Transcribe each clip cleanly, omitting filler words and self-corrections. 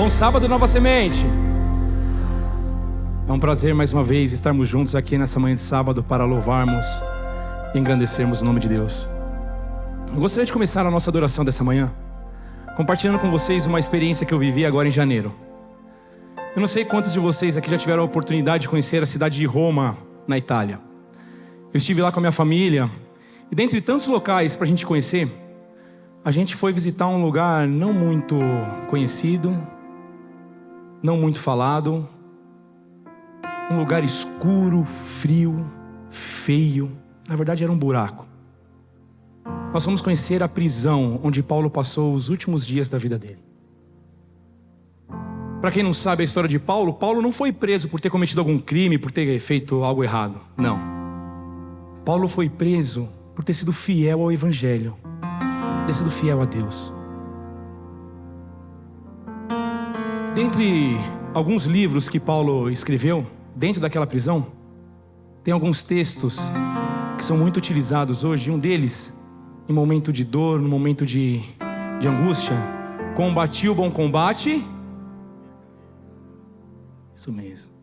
Bom sábado, Nova Semente. É um prazer mais uma vez estarmos juntos aqui nessa manhã de sábado para louvarmos e engrandecermos o nome de Deus. Eu gostaria de começar a nossa adoração dessa manhã compartilhando com vocês uma experiência que eu vivi agora em janeiro. Eu não sei quantos de vocês aqui já tiveram a oportunidade de conhecer a cidade de Roma, na Itália. Eu estive lá com a minha família e dentre tantos locais para a gente conhecer, a gente foi visitar um lugar não muito conhecido, não muito falado, um lugar escuro, frio, feio. Na verdade era um buraco. Nós fomos conhecer a prisão onde Paulo passou os últimos dias da vida dele. Para quem não sabe a história de Paulo, Paulo não foi preso por ter cometido algum crime, por ter feito algo errado. Não. Paulo foi preso por ter sido fiel ao Evangelho, ter sido fiel a Deus. Dentre alguns livros que Paulo escreveu dentro daquela prisão, tem alguns textos que são muito utilizados hoje. Um deles, em momento de dor, no momento de angústia: combati o bom combate. Isso mesmo.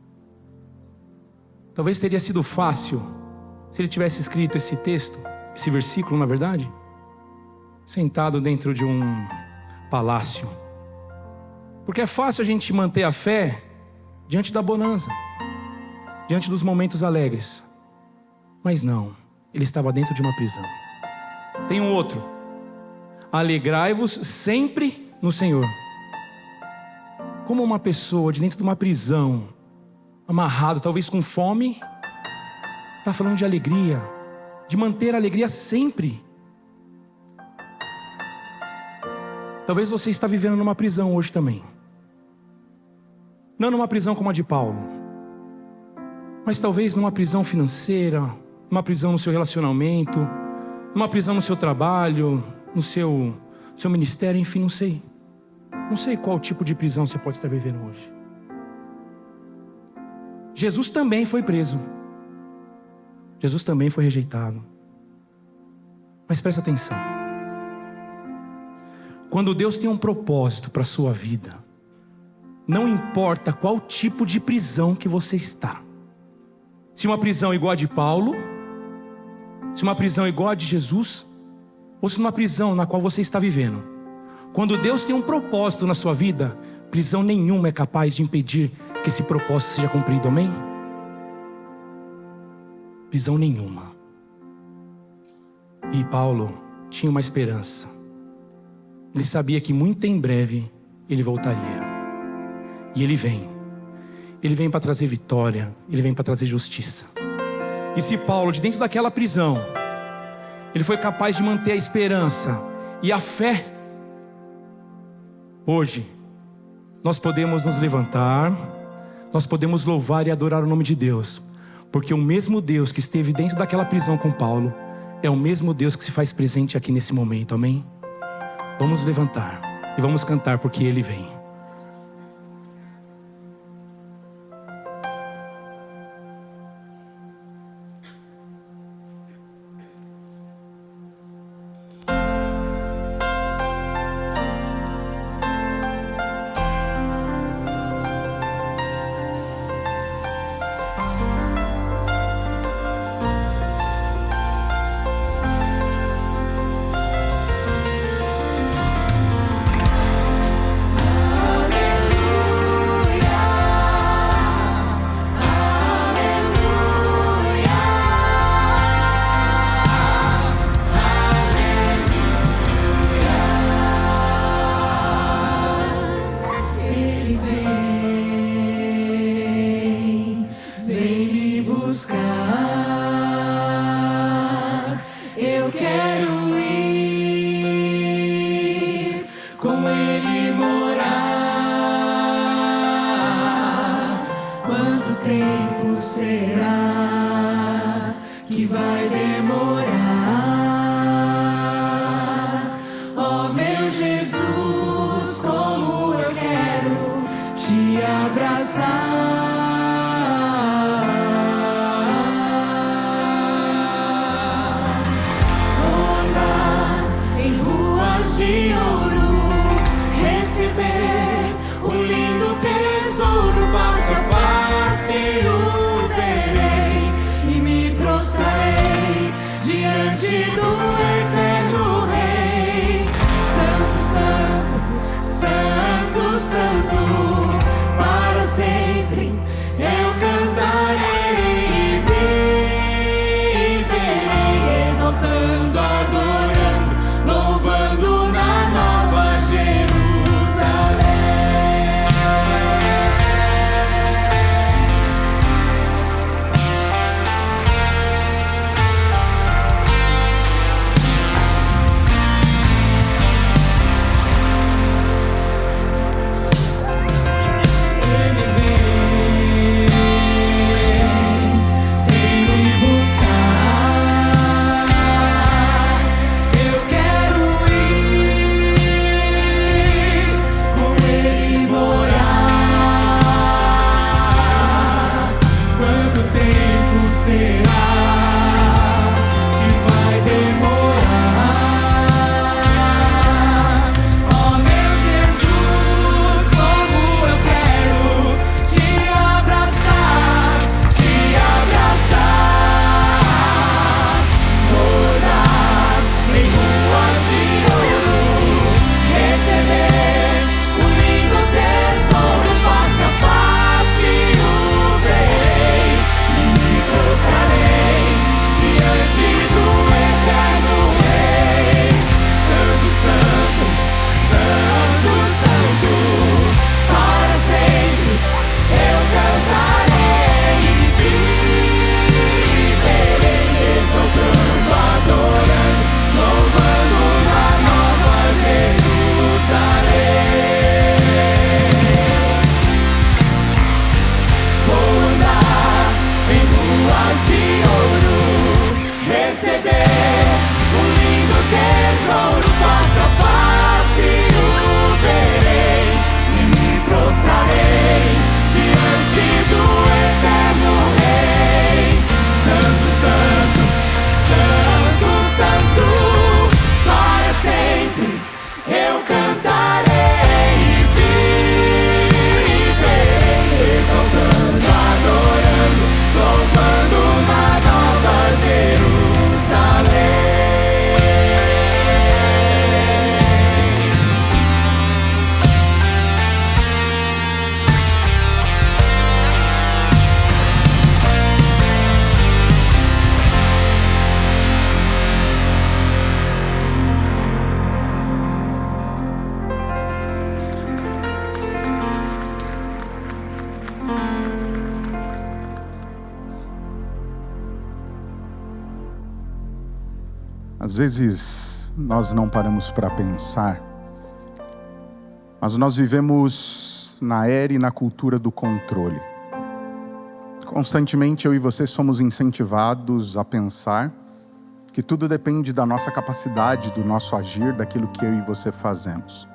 Talvez teria sido fácil se ele tivesse escrito esse texto, esse versículo na verdade, sentado dentro de um palácio. Porque é fácil a gente manter a fé diante da bonança, diante dos momentos alegres. Mas não, ele estava dentro de uma prisão. Tem um outro: alegrai-vos sempre no Senhor. Como uma pessoa de dentro de uma prisão, amarrado, talvez com fome, está falando de alegria, de manter a alegria sempre. Talvez você está vivendo numa prisão hoje também. Não numa prisão como a de Paulo, mas talvez numa prisão financeira, numa prisão no seu relacionamento, numa prisão no seu trabalho, no seu ministério, enfim, não sei. Não sei qual tipo de prisão você pode estar vivendo hoje. Jesus também foi preso. Jesus também foi rejeitado. Mas presta atenção. Quando Deus tem um propósito para a sua vida, não importa qual tipo de prisão que você está. Se uma prisão igual a de Paulo, se uma prisão igual a de Jesus, ou se uma prisão na qual você está vivendo. Quando Deus tem um propósito na sua vida, prisão nenhuma é capaz de impedir que esse propósito seja cumprido, amém? Prisão nenhuma. E Paulo tinha uma esperança. Ele sabia que muito em breve ele voltaria. E ele vem. Ele vem para trazer vitória. Ele vem para trazer justiça. E se Paulo, de dentro daquela prisão, ele foi capaz de manter a esperança e a fé, hoje nós podemos nos levantar, nós podemos louvar e adorar o nome de Deus, porque o mesmo Deus que esteve dentro daquela prisão com Paulo é o mesmo Deus que se faz presente aqui nesse momento, amém? Vamos levantar e vamos cantar, porque Ele vem. de ouro, receber o livro receber um lindo tesouro face a face. O verei e me prostrarei diante do eterno Rei. Santo, santo, santo, santo, para sempre eu cantarei e viverei, exaltando, adorando, louvando na nova Jerusalém. Às vezes nós não paramos para pensar, mas nós vivemos na era e na cultura do controle. Constantemente eu e você somos incentivados a pensar que tudo depende da nossa capacidade, do nosso agir, daquilo que eu e você fazemos.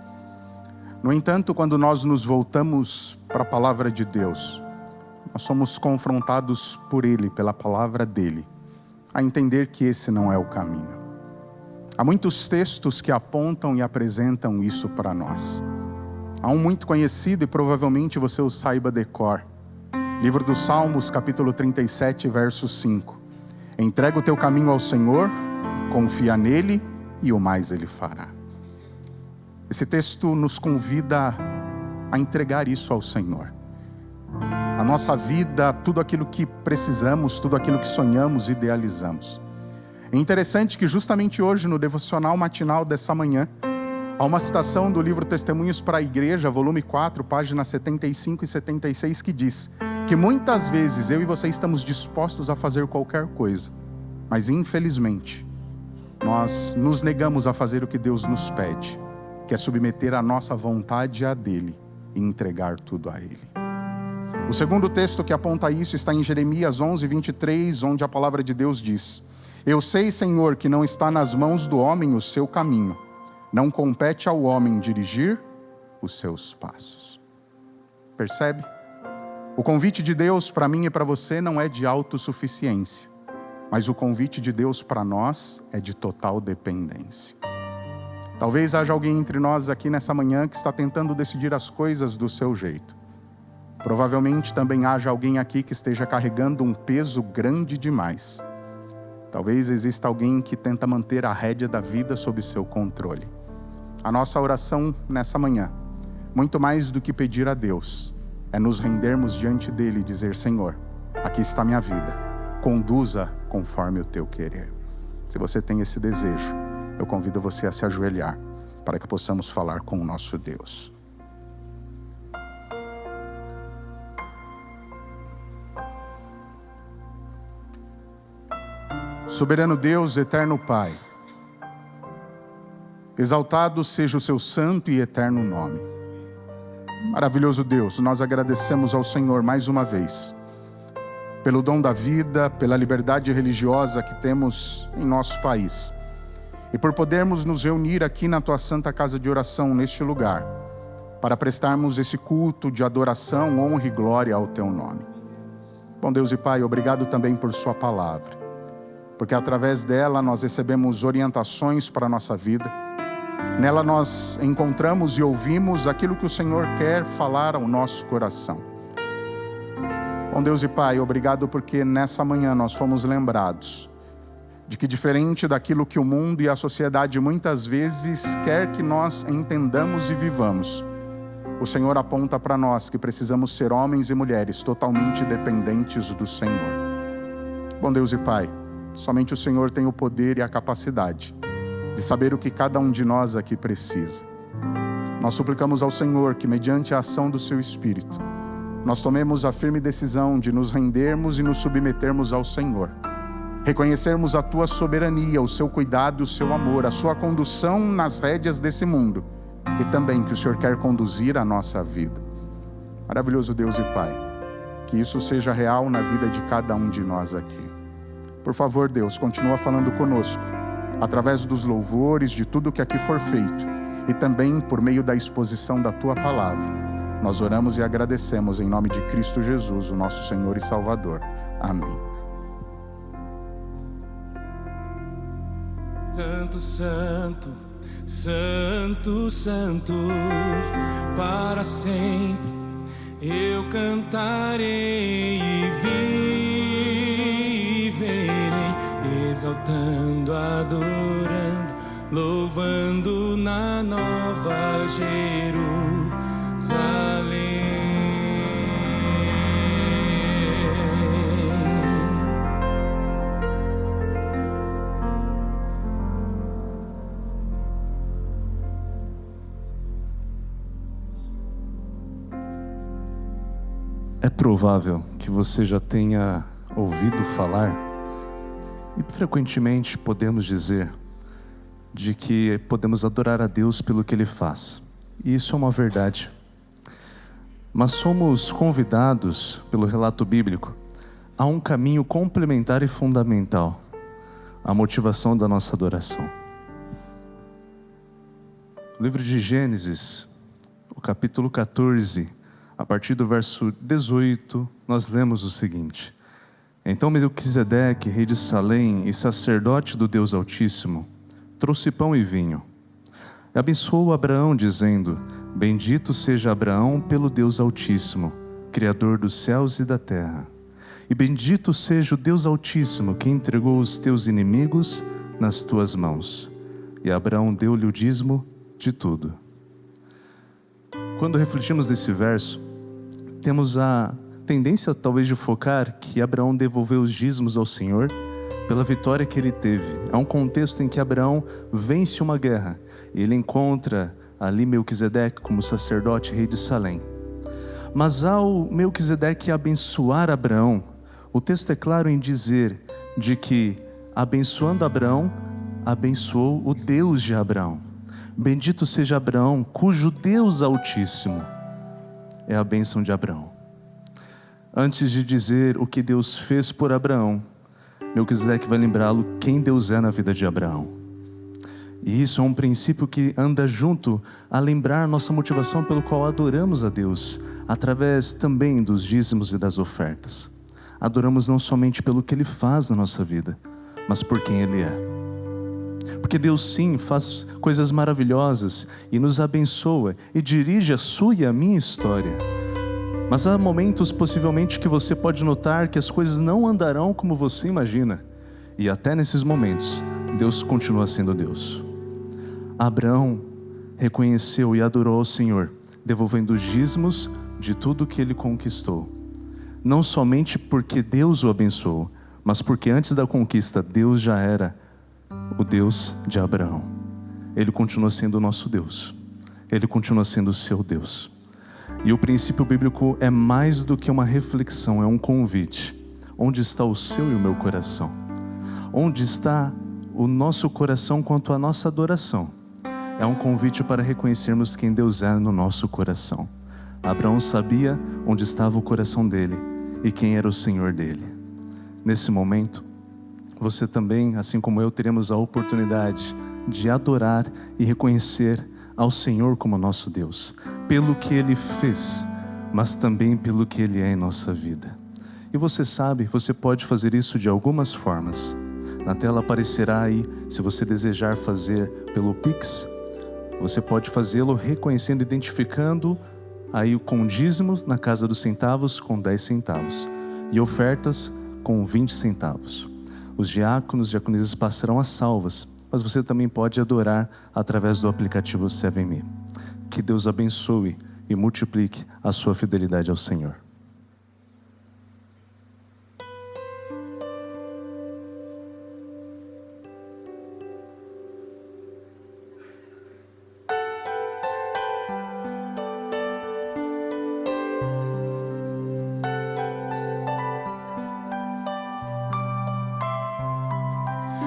No entanto, quando nós nos voltamos para a palavra de Deus, nós somos confrontados por Ele, pela palavra dEle, a entender que esse não é o caminho. Há muitos textos que apontam e apresentam isso para nós. Há um muito conhecido e provavelmente você o saiba de cor. Livro dos Salmos, capítulo 37, verso 5. Entrega o teu caminho ao Senhor, confia nele e o mais ele fará. Esse texto nos convida a entregar isso ao Senhor. A nossa vida, tudo aquilo que precisamos, tudo aquilo que sonhamos, idealizamos. É interessante que justamente hoje, no devocional matinal dessa manhã, há uma citação do livro Testemunhos para a Igreja, volume 4, páginas 75 e 76, que diz que muitas vezes eu e você estamos dispostos a fazer qualquer coisa, mas infelizmente, nós nos negamos a fazer o que Deus nos pede, que é submeter a nossa vontade à dele e entregar tudo a ele. O segundo texto que aponta isso está em Jeremias 11, 23, onde a palavra de Deus diz: Eu sei, Senhor, que não está nas mãos do homem o seu caminho. Não compete ao homem dirigir os seus passos. Percebe? O convite de Deus para mim e para você não é de autossuficiência, mas o convite de Deus para nós é de total dependência. Talvez haja alguém entre nós aqui nessa manhã que está tentando decidir as coisas do seu jeito. Provavelmente também haja alguém aqui que esteja carregando um peso grande demais. Talvez exista alguém que tenta manter a rédea da vida sob seu controle. A nossa oração nessa manhã, muito mais do que pedir a Deus, é nos rendermos diante dele e dizer: Senhor, aqui está minha vida, conduza conforme o teu querer. Se você tem esse desejo, eu convido você a se ajoelhar para que possamos falar com o nosso Deus. Soberano Deus, eterno Pai, exaltado seja o seu santo e eterno nome. Maravilhoso Deus, nós agradecemos ao Senhor mais uma vez, pelo dom da vida, pela liberdade religiosa que temos em nosso país, e por podermos nos reunir aqui na tua santa casa de oração, neste lugar, para prestarmos esse culto de adoração, honra e glória ao teu nome. Bom Deus e Pai, obrigado também por sua palavra, porque através dela nós recebemos orientações para a nossa vida. Nela nós encontramos e ouvimos aquilo que o Senhor quer falar ao nosso coração. Bom Deus e Pai, obrigado porque nessa manhã nós fomos lembrados de que, diferente daquilo que o mundo e a sociedade muitas vezes quer que nós entendamos e vivamos, o Senhor aponta para nós que precisamos ser homens e mulheres totalmente dependentes do Senhor. Bom Deus e Pai, somente o Senhor tem o poder e a capacidade de saber o que cada um de nós aqui precisa. Nós suplicamos ao Senhor que, mediante a ação do seu Espírito, nós tomemos a firme decisão de nos rendermos e nos submetermos ao Senhor. Reconhecermos a tua soberania, o seu cuidado, o seu amor, a sua condução nas rédeas desse mundo, e também que o Senhor quer conduzir a nossa vida. Maravilhoso Deus e Pai, que isso seja real na vida de cada um de nós aqui. Por favor, Deus, continua falando conosco, através dos louvores, de tudo que aqui for feito, e também por meio da exposição da Tua Palavra. Nós oramos e agradecemos em nome de Cristo Jesus, o nosso Senhor e Salvador. Amém. Santo, santo, santo, santo, para sempre eu cantarei e viverei, exaltando, adorando, louvando na nova Jerusalém. É provável que você já tenha ouvido falar, e frequentemente podemos dizer, de que podemos adorar a Deus pelo que Ele faz. E isso é uma verdade. Mas somos convidados, pelo relato bíblico, a um caminho complementar e fundamental, a motivação da nossa adoração. No livro de Gênesis, o capítulo 14, a partir do verso 18, nós lemos o seguinte: Então Melquisedeque, rei de Salém e sacerdote do Deus Altíssimo, trouxe pão e vinho. E abençoou Abraão, dizendo: Bendito seja Abraão pelo Deus Altíssimo, Criador dos céus e da terra. E bendito seja o Deus Altíssimo, que entregou os teus inimigos nas tuas mãos. E Abraão deu-lhe o dízimo de tudo. Quando refletimos nesse verso, temos a tendência talvez de focar que Abraão devolveu os dízimos ao Senhor pela vitória que ele teve. É um contexto em que Abraão vence uma guerra e ele encontra ali Melquisedeque como sacerdote rei de Salém. Mas ao Melquisedeque abençoar Abraão, o texto é claro em dizer de que, abençoando Abraão, abençoou o Deus de Abraão. Bendito seja Abraão, cujo Deus Altíssimo é a bênção de Abraão. Antes de dizer o que Deus fez por Abraão, Melquisedeque vai lembrá-lo quem Deus é na vida de Abraão. E isso é um princípio que anda junto a lembrar nossa motivação pelo qual adoramos a Deus, através também dos dízimos e das ofertas. Adoramos não somente pelo que Ele faz na nossa vida, mas por quem Ele é. Porque Deus sim faz coisas maravilhosas e nos abençoa e dirige a sua e a minha história. Mas há momentos possivelmente que você pode notar que as coisas não andarão como você imagina. E até nesses momentos, Deus continua sendo Deus. Abraão reconheceu e adorou ao Senhor, devolvendo os dízimos de tudo que ele conquistou. Não somente porque Deus o abençoou, mas porque antes da conquista Deus já era o Deus de Abraão. Ele continua sendo o nosso Deus. Ele continua sendo o seu Deus. E o princípio bíblico é mais do que uma reflexão, é um convite. Onde está o seu e o meu coração? Onde está o nosso coração quanto à nossa adoração? É um convite para reconhecermos quem Deus é no nosso coração. Abraão sabia onde estava o coração dele e quem era o Senhor dele. Nesse momento, você também, assim como eu, teremos a oportunidade de adorar e reconhecer ao Senhor como nosso Deus, pelo que Ele fez, mas também pelo que Ele é em nossa vida. E você sabe, você pode fazer isso de algumas formas. Na tela aparecerá aí, se você desejar fazer pelo Pix, você pode fazê-lo reconhecendo, identificando aí com dízimos na casa dos centavos com 10 centavos e ofertas com 20 centavos. Os diáconos e diaconisas passarão as salvas, mas você também pode adorar através do aplicativo 7Me. Que Deus abençoe e multiplique a sua fidelidade ao Senhor.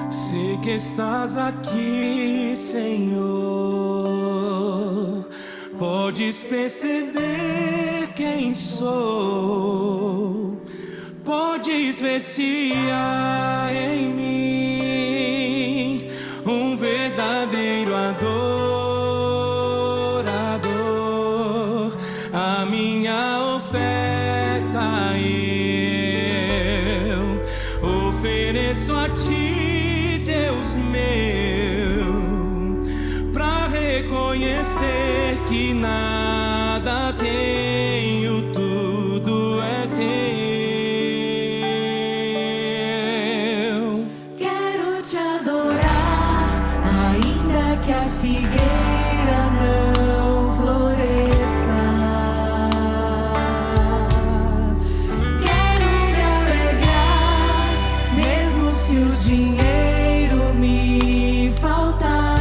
Sei que estás aqui, Senhor. Podes perceber quem sou. Podes ver se há em mim um verdadeiro adorador. A minha oferta eu ofereço a ti, Deus meu, pra reconhecer que nada tenho, tudo é teu. Quero te adorar, ainda que a figueira não floresça. Quero me alegrar, mesmo se o dinheiro me faltar.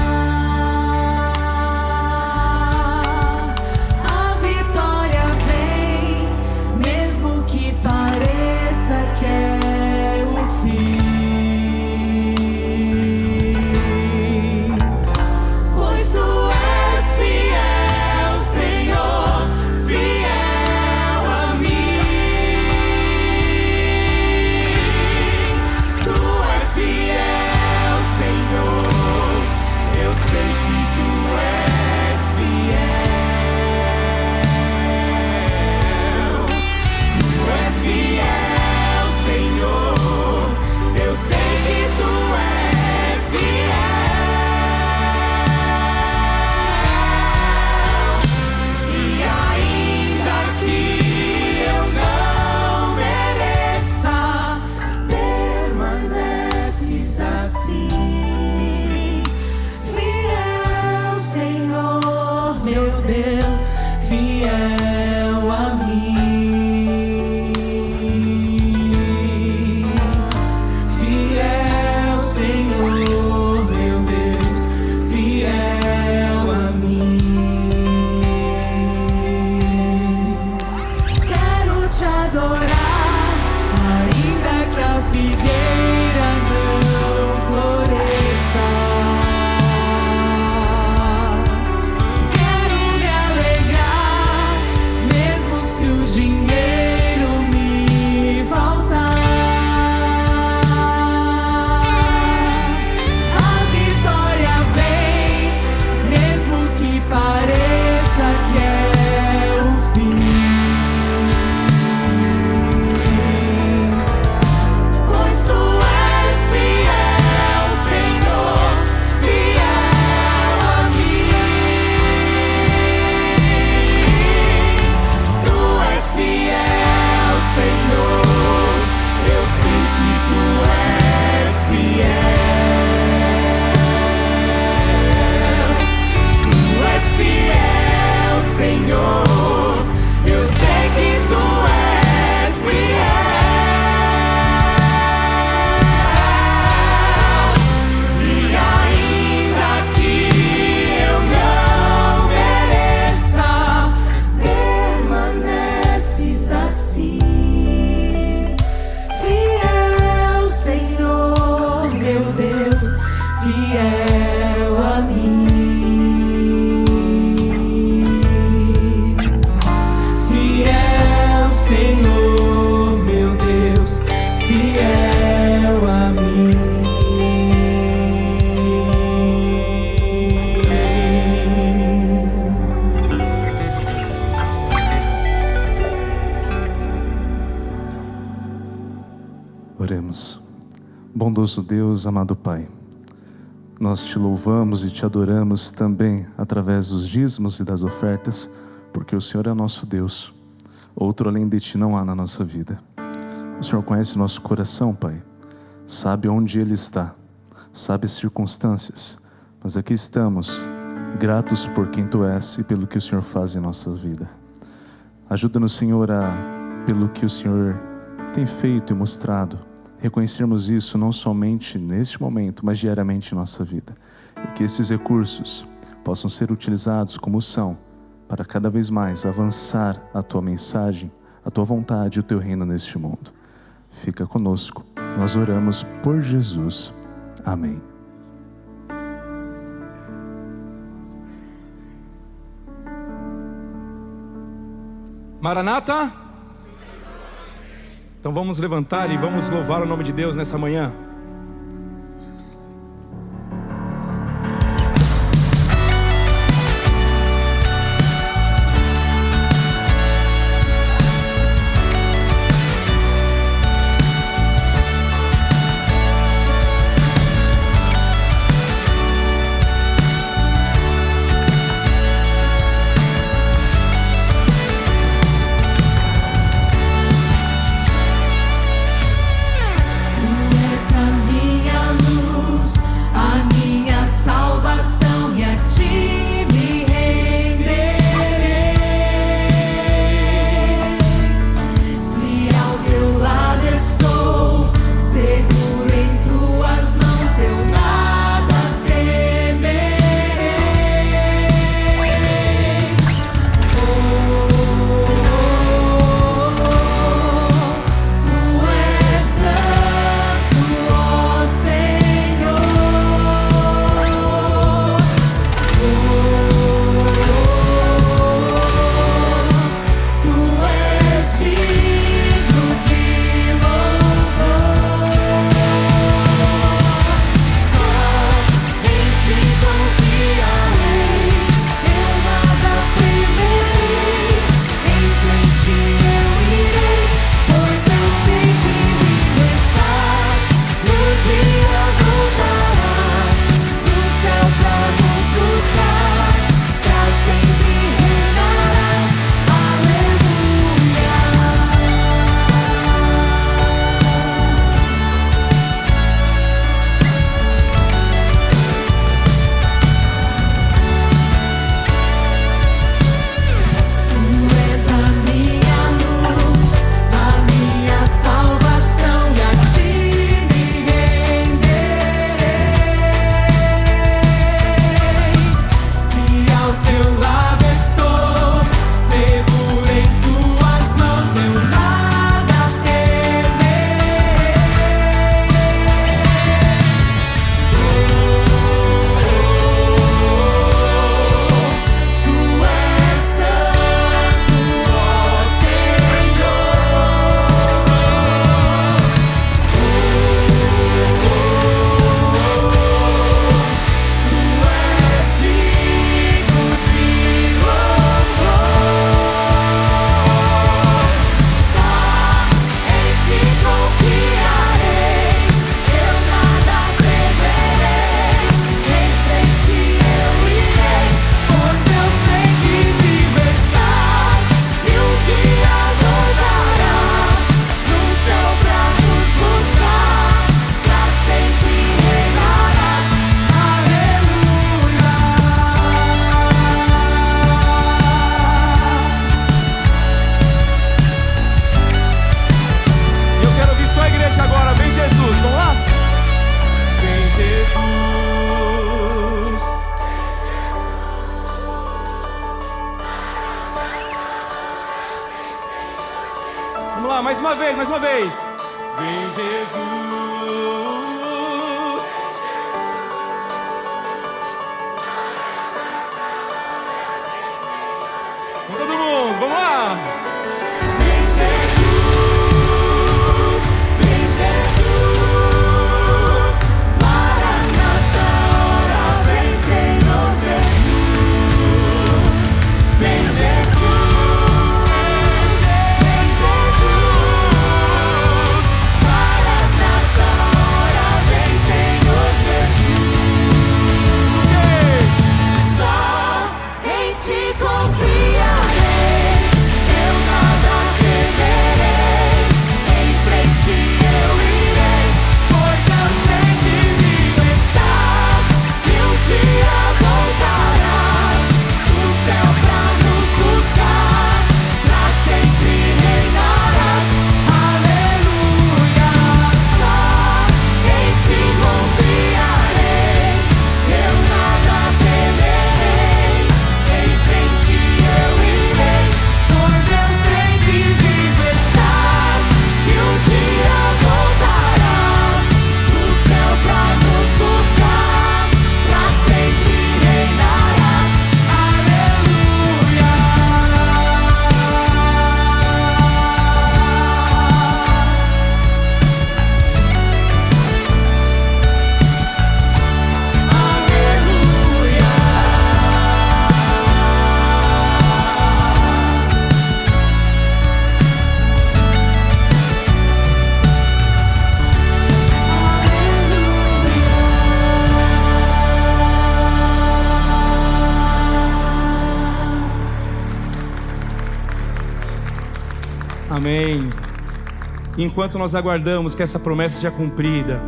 A vitória vem, mesmo que pareça que é o fim. Pois tu és fiel, Senhor, fiel a mim. Tu és fiel, Senhor, eu sei que tu és fiel. Tu és fiel, Senhor, eu sei que tu és fiel. E ainda que eu não mereça, permaneces assim. Fiel, Senhor, meu Deus, fiel a mim. Fiel, Senhor, meu Deus, fiel a mim. Quero te adorar, ainda que a figueira não floresça. Quero me alegrar, mesmo se o dinheiro me faltar. A vitória vem, mesmo que pareça que é o fim. Pois tu és fiel, Senhor, fiel a mim. Tu és fiel, Senhor, eu sei que tu és fiel. Tu és fiel, Senhor, eu sei que tu és fiel. E ainda que eu não mereça, permaneces assim. Fiel, Senhor, meu Deus, fiel a mim. Fiel, Senhor, meu Deus, fiel a mim. Oremos. Bondoso Deus, amado Pai, nós te louvamos e te adoramos também através dos dízimos e das ofertas, porque o Senhor é nosso Deus. Outro além de ti não há na nossa vida. O Senhor conhece o nosso coração, Pai. Sabe onde ele está, sabe as circunstâncias, mas aqui estamos, gratos por quem tu és e pelo que o Senhor faz em nossa vida. Ajuda-nos, Senhor, pelo que o Senhor tem feito e mostrado, reconhecermos isso não somente neste momento, mas diariamente em nossa vida. E que esses recursos possam ser utilizados como são, para cada vez mais avançar a tua mensagem, a tua vontade e o teu reino neste mundo. Fica conosco. Nós oramos por Jesus. Amém. Maranata. Então vamos levantar e vamos louvar o nome de Deus nessa manhã. Vamos lá, mais uma vez, mais uma vez. Vem Jesus. Com todo mundo, vamos lá. Vem Jesus, Maranata, ora vem Senhor Jesus. Vem Jesus, Maranata, ora vem Senhor Jesus. Só em ti confiarei. enquanto nós aguardamos que essa promessa seja cumprida,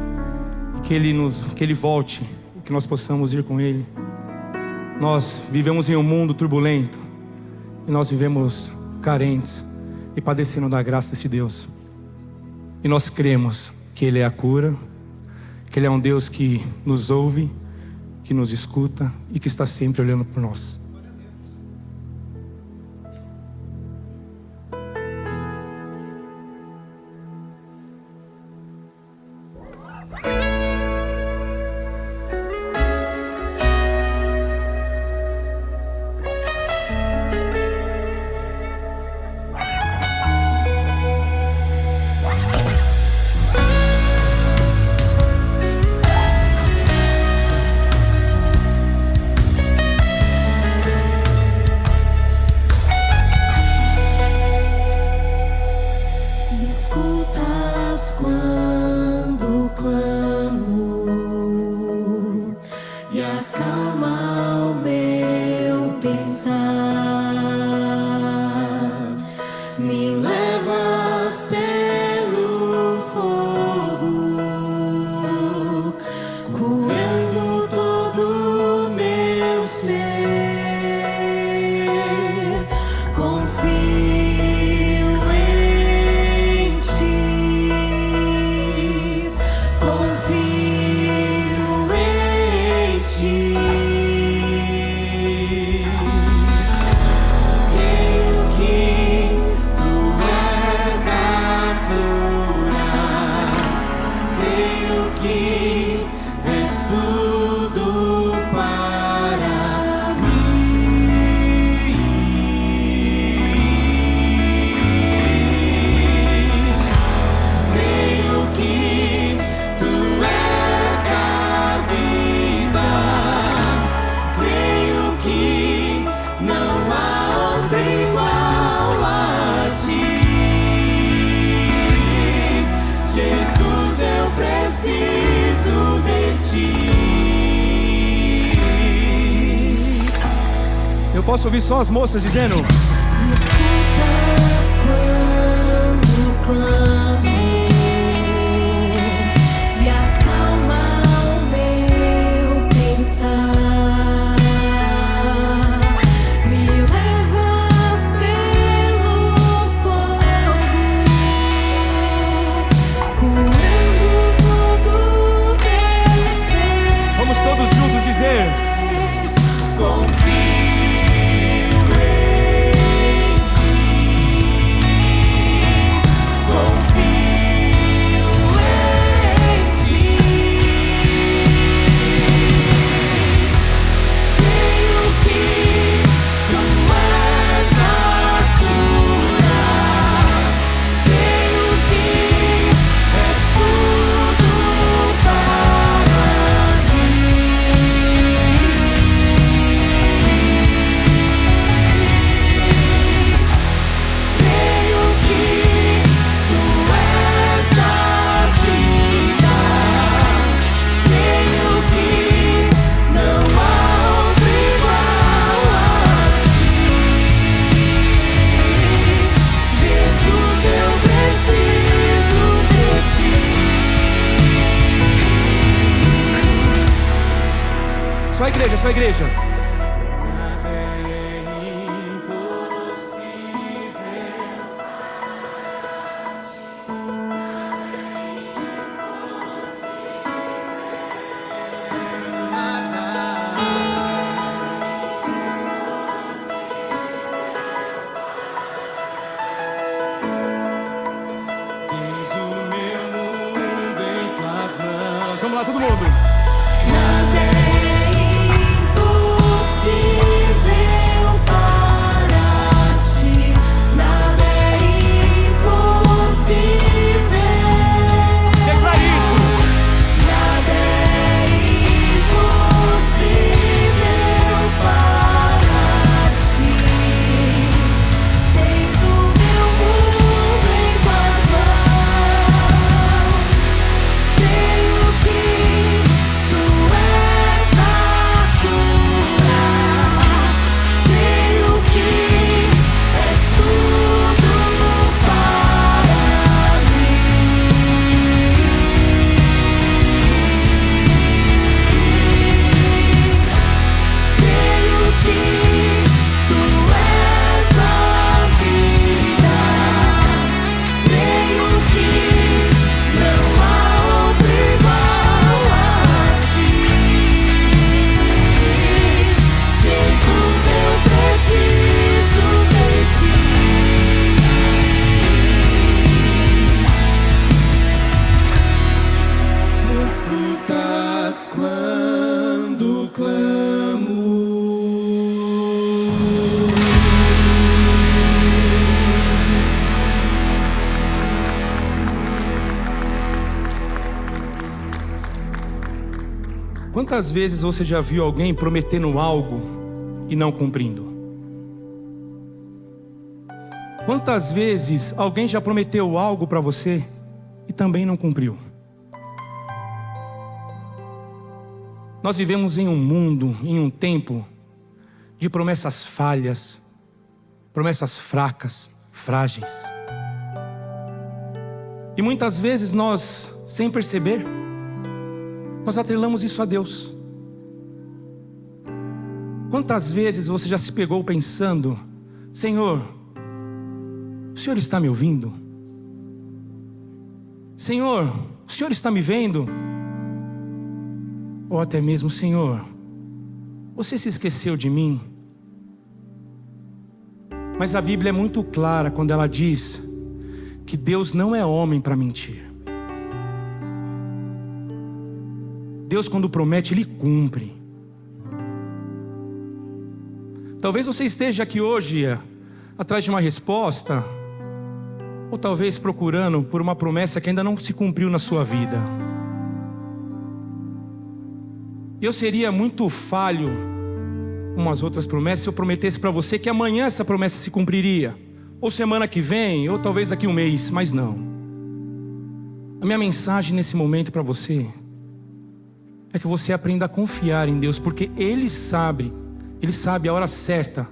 e que Ele volte, e que nós possamos ir com Ele, nós vivemos em um mundo turbulento, e nós vivemos carentes e padecendo da graça desse Deus. E nós cremos que Ele é a cura, que Ele é um Deus que nos ouve, que nos escuta e que está sempre olhando por nós. Escutas quando clamo e acalma o meu pensar. Me levas pelo fogo, curando todo o meu ser. Confio Eu posso ouvir só as moças dizendo: Me escutas quando clamo e acalma o meu pensar. Me levas pelo fogo, curando todo o meu ser. Vamos todos juntos dizer: Confio. Só a igreja, só a igreja. Nada é impossível. Tens o meu mundo em tuas mãos. Vamos lá, todo mundo. Nada é impossível para ti. Nada é impossível. Declare isso. Nada é impossível para ti. Tens o meu mundo em tuas mãos. Creio que tu és Quantas vezes você já viu alguém prometendo algo e não cumprindo? Quantas vezes alguém já prometeu algo para você e também não cumpriu? Nós vivemos em um mundo, em um tempo de promessas falhas, promessas fracas, frágeis. E muitas vezes nós, sem perceber, nós atrelamos isso a Deus. Quantas vezes você já se pegou pensando: Senhor, o Senhor está me ouvindo? Senhor, o Senhor está me vendo? Ou até mesmo: Senhor, você se esqueceu de mim? Mas a Bíblia é muito clara quando ela diz que Deus não é homem para mentir. Deus, quando promete, Ele cumpre. Talvez você esteja aqui hoje atrás de uma resposta, ou talvez procurando por uma promessa que ainda não se cumpriu na sua vida. Eu seria muito falho, umas outras promessas, se eu prometesse para você que amanhã essa promessa se cumpriria, ou semana que vem, ou talvez daqui a um mês, mas não. A minha mensagem nesse momento para você é que você aprenda a confiar em Deus, porque Ele sabe a hora certa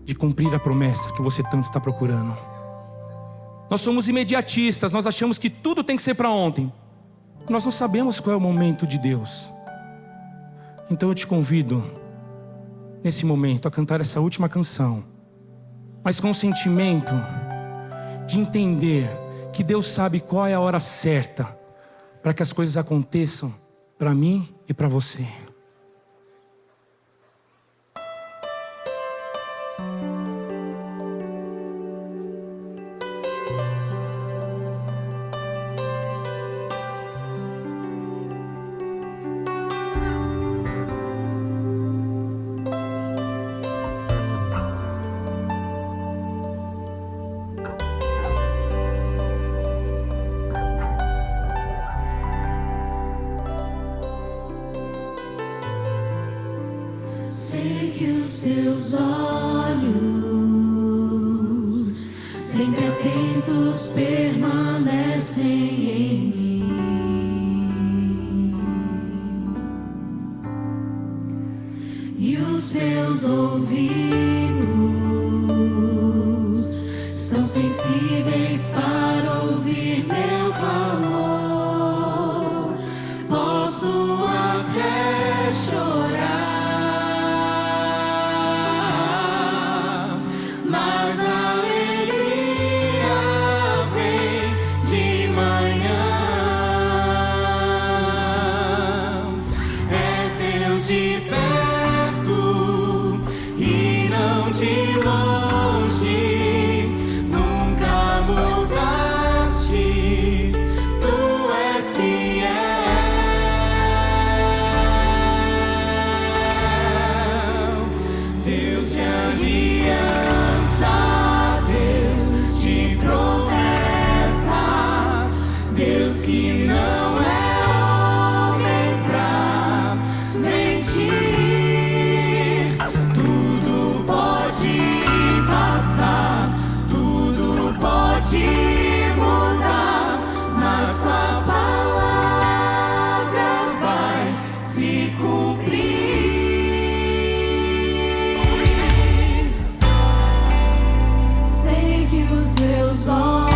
de cumprir a promessa que você tanto está procurando. Nós somos imediatistas, nós achamos que tudo tem que ser para ontem. Nós não sabemos qual é o momento de Deus. Então eu te convido, nesse momento, a cantar essa última canção, mas com o sentimento de entender que Deus sabe qual é a hora certa para que as coisas aconteçam para mim e para você. Sei que os teus olhos, sempre atentos, permanecem em mim, e os teus ouvidos estão sensíveis para ouvir meu clamor. Posso até chorar, mas a alegria vem de manhã. És Deus de perto e não de longe, nunca mudaste, tu és fiel. Deus de aliança, Deus de promessas, Deus que não é homem pra mentir. Tudo pode passar, tudo pode mudar, mas sua palavra vai se cumprir. Sei que os teus olhos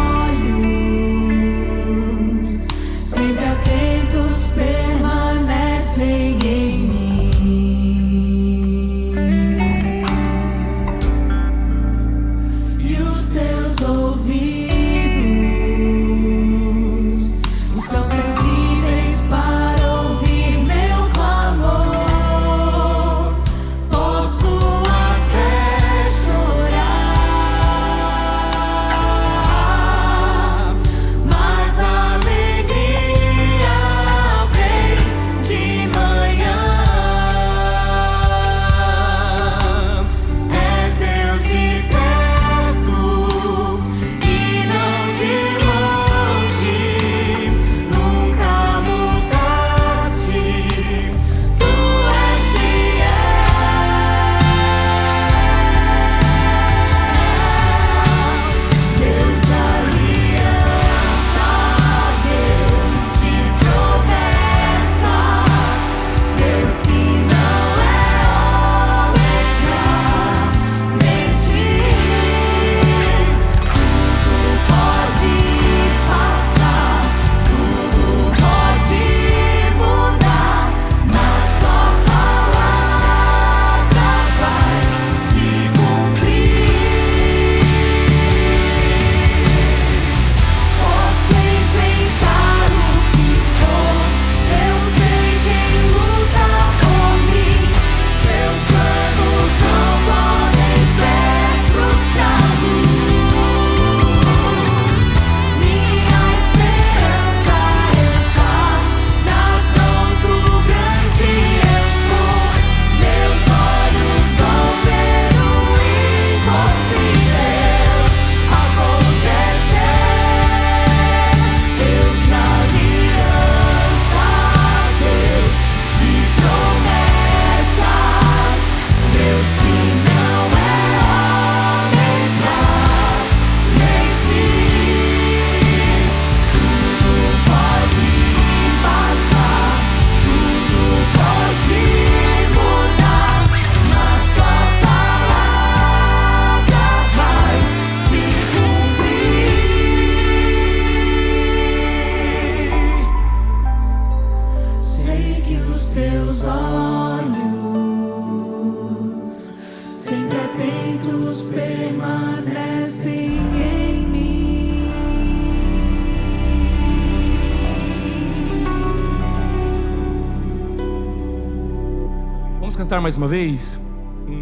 Vamos cantar mais uma vez?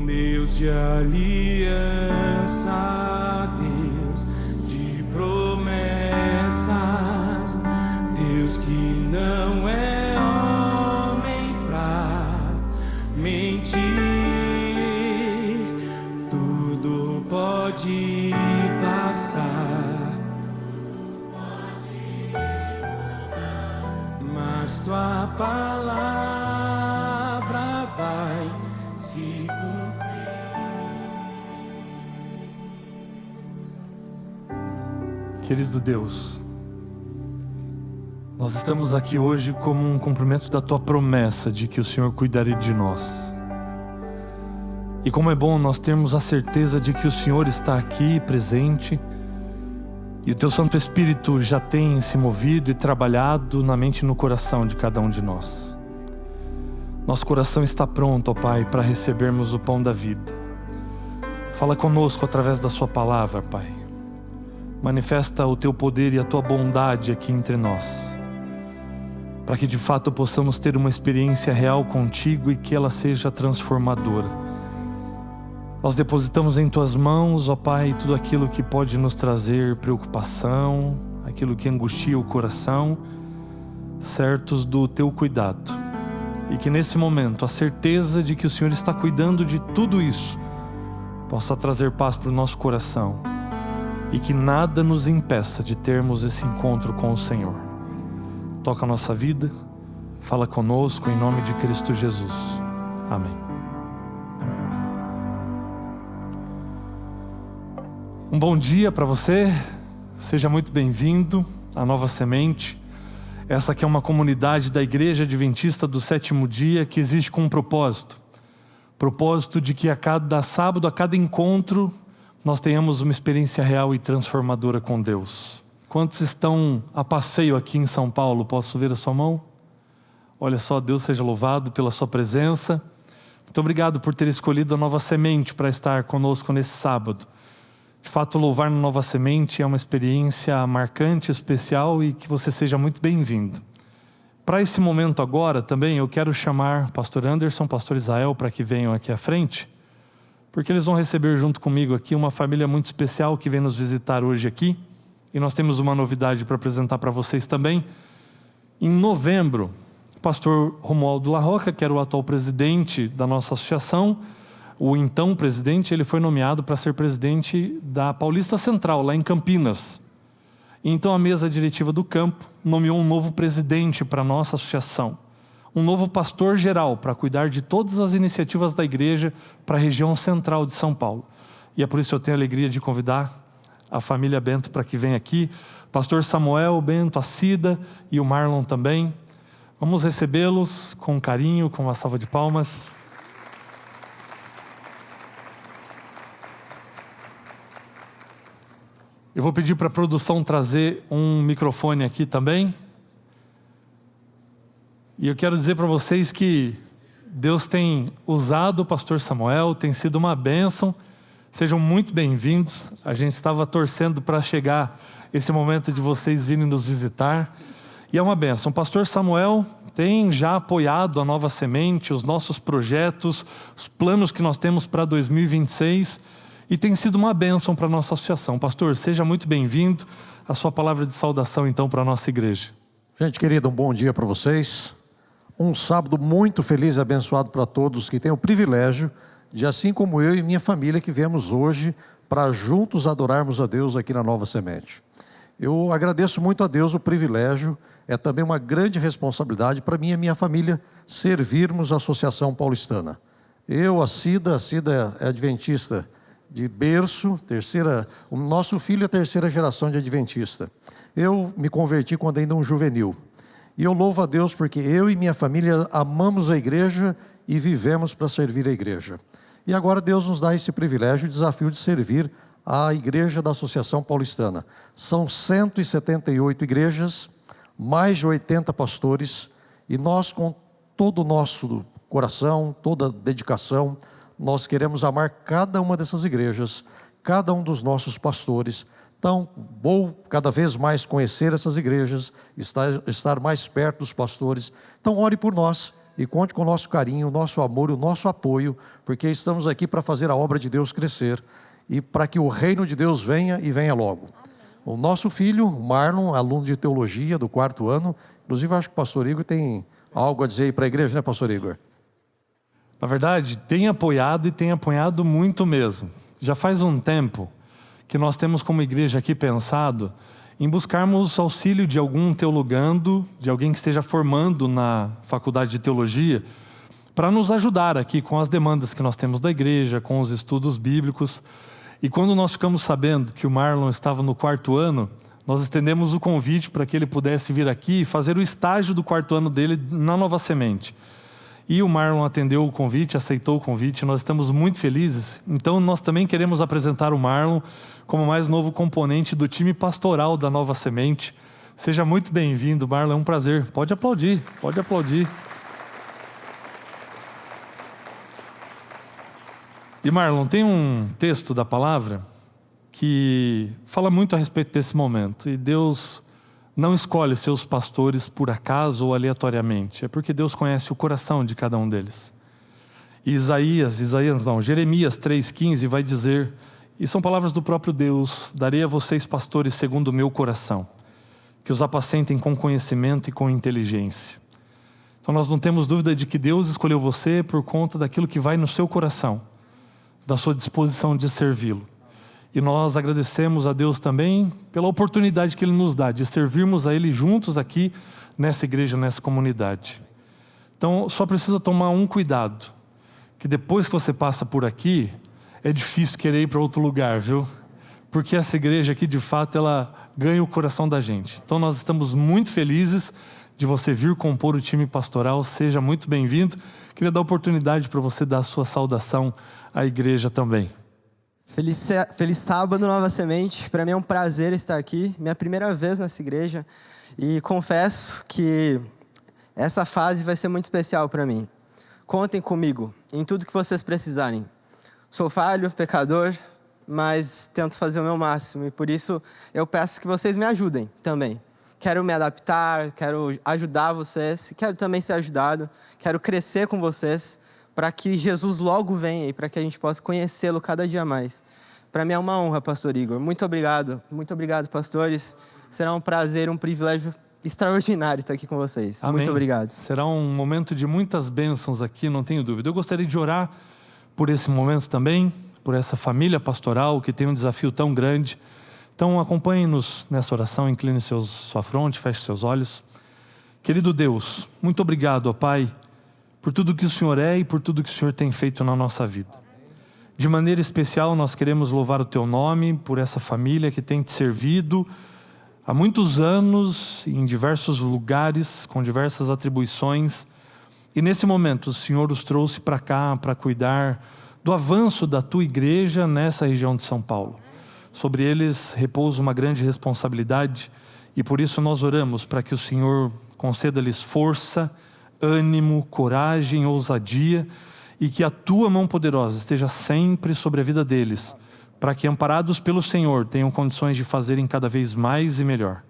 Deus de aliança, Deus de promessas, Deus que não é homem pra mentir, tudo pode passar, mas tua palavra vai se cumprir. Querido Deus, nós estamos aqui hoje como um cumprimento da Tua promessa de que o Senhor cuidaria de nós. E como é bom nós termos a certeza de que o Senhor está aqui presente e o Teu Santo Espírito já tem se movido e trabalhado na mente e no coração de cada um de nós. Nosso coração está pronto, ó Pai, para recebermos o pão da vida. Fala conosco através da Sua palavra, Pai. Manifesta o Teu poder e a Tua bondade aqui entre nós, para que de fato possamos ter uma experiência real contigo e que ela seja transformadora. Nós depositamos em Tuas mãos, ó Pai, tudo aquilo que pode nos trazer preocupação, aquilo que angustia o coração, certos do Teu cuidado. E que nesse momento a certeza de que o Senhor está cuidando de tudo isso possa trazer paz para o nosso coração. E que nada nos impeça de termos esse encontro com o Senhor. Toca a nossa vida, fala conosco em nome de Cristo Jesus. Amém. Amém. Um bom dia para você, seja muito bem-vindo à Nova Semente. Essa aqui é uma comunidade da Igreja Adventista do Sétimo Dia que existe com um propósito. Propósito de que a cada sábado, a cada encontro, nós tenhamos uma experiência real e transformadora com Deus. Quantos estão a passeio aqui em São Paulo? Posso ver a sua mão? Olha só, Deus seja louvado pela sua presença. Muito obrigado por ter escolhido a Nova Semente para estar conosco nesse sábado. De fato, louvar na Nova Semente é uma experiência marcante, especial e que você seja muito bem-vindo. Para esse momento agora também eu quero chamar Pastor Anderson, Pastor Israel para que venham aqui à frente, porque eles vão receber junto comigo aqui uma família muito especial que vem nos visitar hoje aqui. E nós temos uma novidade para apresentar para vocês também. Em novembro, o pastor Romualdo Larroca, que era o atual presidente da nossa associação, o então presidente, ele foi nomeado para ser presidente da Paulista Central, lá em Campinas. E então a mesa diretiva do campo nomeou um novo presidente para a nossa associação. Um novo pastor geral para cuidar de todas as iniciativas da igreja para a região central de São Paulo. E é por isso que eu tenho a alegria de convidar a família Bento para que venha aqui. Pastor Samuel Bento, a Cida e o Marlon também. Vamos recebê-los com carinho, com uma salva de palmas. Eu vou pedir para a produção trazer um microfone aqui também. E eu quero dizer para vocês que Deus tem usado o pastor Samuel, tem sido uma bênção. Sejam muito bem-vindos. A gente estava torcendo para chegar esse momento de vocês virem nos visitar. E é uma bênção. O pastor Samuel tem já apoiado a Nova Semente, os nossos projetos, os planos que nós temos para 2026. E tem sido uma bênção para a nossa associação. Pastor, seja muito bem-vindo. A sua palavra de saudação então para a nossa igreja. Gente querida, um bom dia para vocês. Um sábado muito feliz e abençoado para todos que têm o privilégio de, assim como eu e minha família, que viemos hoje para juntos adorarmos a Deus aqui na Nova Semente. Eu agradeço muito a Deus o privilégio, é também uma grande responsabilidade para mim e minha família servirmos a Associação Paulistana. Eu, a Cida é adventista de berço, o nosso filho é a terceira geração de adventista. Eu me converti quando ainda um juvenil. E eu louvo a Deus porque eu e minha família amamos a igreja e vivemos para servir a igreja. E agora Deus nos dá esse privilégio e desafio de servir a igreja da Associação Paulistana. São 178 igrejas, mais de 80 pastores, e nós, com todo o nosso coração, toda a dedicação, nós queremos amar cada uma dessas igrejas, cada um dos nossos pastores. Então, vou cada vez mais conhecer essas igrejas, estar mais perto dos pastores. Então, ore por nós, e conte com o nosso carinho, o nosso amor, o nosso apoio, porque estamos aqui para fazer a obra de Deus crescer e para que o reino de Deus venha e venha logo. O nosso filho, o Marlon, aluno de teologia do 4º ano, inclusive acho que o pastor Igor tem algo a dizer aí para a igreja, né, pastor Igor? Na verdade, tem apoiado e tem apoiado muito mesmo. Já faz um tempo que nós temos como igreja aqui pensado em buscarmos auxílio de algum teologando, de alguém que esteja formando na faculdade de teologia, para nos ajudar aqui com as demandas que nós temos da igreja, com os estudos bíblicos. E quando nós ficamos sabendo que o Marlon estava no 4º ano, nós estendemos o convite para que ele pudesse vir aqui e fazer o estágio do 4º ano dele na Nova Semente. E o Marlon atendeu o convite, aceitou o convite, nós estamos muito felizes. Então nós também queremos apresentar o Marlon como mais novo componente do time pastoral da Nova Semente. Seja muito bem-vindo, Marlon, é um prazer. Pode aplaudir, pode aplaudir. E Marlon, tem um texto da palavra que fala muito a respeito desse momento. E Deus não escolhe seus pastores por acaso ou aleatoriamente. É porque Deus conhece o coração de cada um deles. E Jeremias 3,15 vai dizer, e são palavras do próprio Deus: darei a vocês pastores segundo o meu coração, que os apacentem com conhecimento e com inteligência. Então nós não temos dúvida de que Deus escolheu você por conta daquilo que vai no seu coração, da sua disposição de servi-lo. E nós agradecemos a Deus também pela oportunidade que Ele nos dá de servirmos a Ele juntos aqui nessa igreja, nessa comunidade. Então só precisa tomar um cuidado, que depois que você passa por aqui, é difícil querer ir para outro lugar, viu? Porque essa igreja aqui, de fato, ela ganha o coração da gente. Então nós estamos muito felizes de você vir compor o time pastoral. Seja muito bem-vindo. Queria dar a oportunidade para você dar a sua saudação à igreja também. Feliz sábado, Nova Semente. Para mim é um prazer estar aqui. Minha primeira vez nessa igreja. E confesso que essa fase vai ser muito especial para mim. Contem comigo em tudo que vocês precisarem. Sou falho, pecador, mas tento fazer o meu máximo. E por isso eu peço que vocês me ajudem também. Quero me adaptar, quero ajudar vocês. Quero também ser ajudado. Quero crescer com vocês, para que Jesus logo venha e para que a gente possa conhecê-lo cada dia mais. Para mim é uma honra, pastor Igor. Muito obrigado, pastores. Será um prazer, um privilégio extraordinário estar aqui com vocês. Amém. Muito obrigado. Será um momento de muitas bênçãos aqui, não tenho dúvida. Eu gostaria de orar por esse momento também, por essa família pastoral que tem um desafio tão grande. Então acompanhe-nos nessa oração, incline sua fronte, feche seus olhos. Querido Deus, muito obrigado, ó Pai, por tudo que o Senhor é e por tudo que o Senhor tem feito na nossa vida. De maneira especial, nós queremos louvar o Teu nome por essa família que tem Te servido há muitos anos, em diversos lugares, com diversas atribuições. E nesse momento, o Senhor os trouxe para cá para cuidar do avanço da Tua igreja nessa região de São Paulo. Sobre eles repousa uma grande responsabilidade e por isso nós oramos para que o Senhor conceda-lhes força, ânimo, coragem, ousadia, e que a Tua mão poderosa esteja sempre sobre a vida deles, para que, amparados pelo Senhor, tenham condições de fazerem cada vez mais e melhor.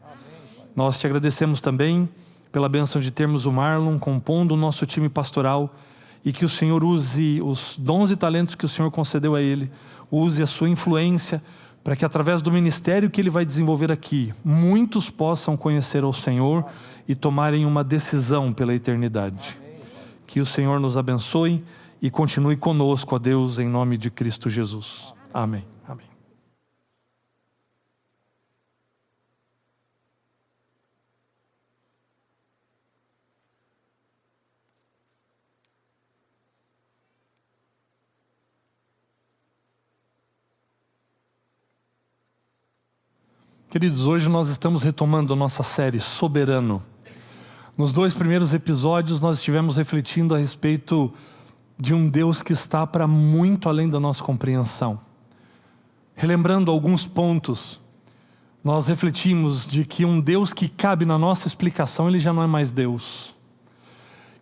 Nós Te agradecemos também pela bênção de termos o Marlon compondo o nosso time pastoral, e que o Senhor use os dons e talentos que o Senhor concedeu a ele, use a sua influência, para que através do ministério que ele vai desenvolver aqui, muitos possam conhecer ao Senhor e tomarem uma decisão pela eternidade. Que o Senhor nos abençoe e continue conosco, ó Deus, em nome de Cristo Jesus. Amém. Amém. Queridos, hoje nós estamos retomando a nossa série Soberano. Nos 2 primeiros episódios nós estivemos refletindo a respeito de um Deus que está para muito além da nossa compreensão. Relembrando alguns pontos, nós refletimos de que um Deus que cabe na nossa explicação, Ele já não é mais Deus.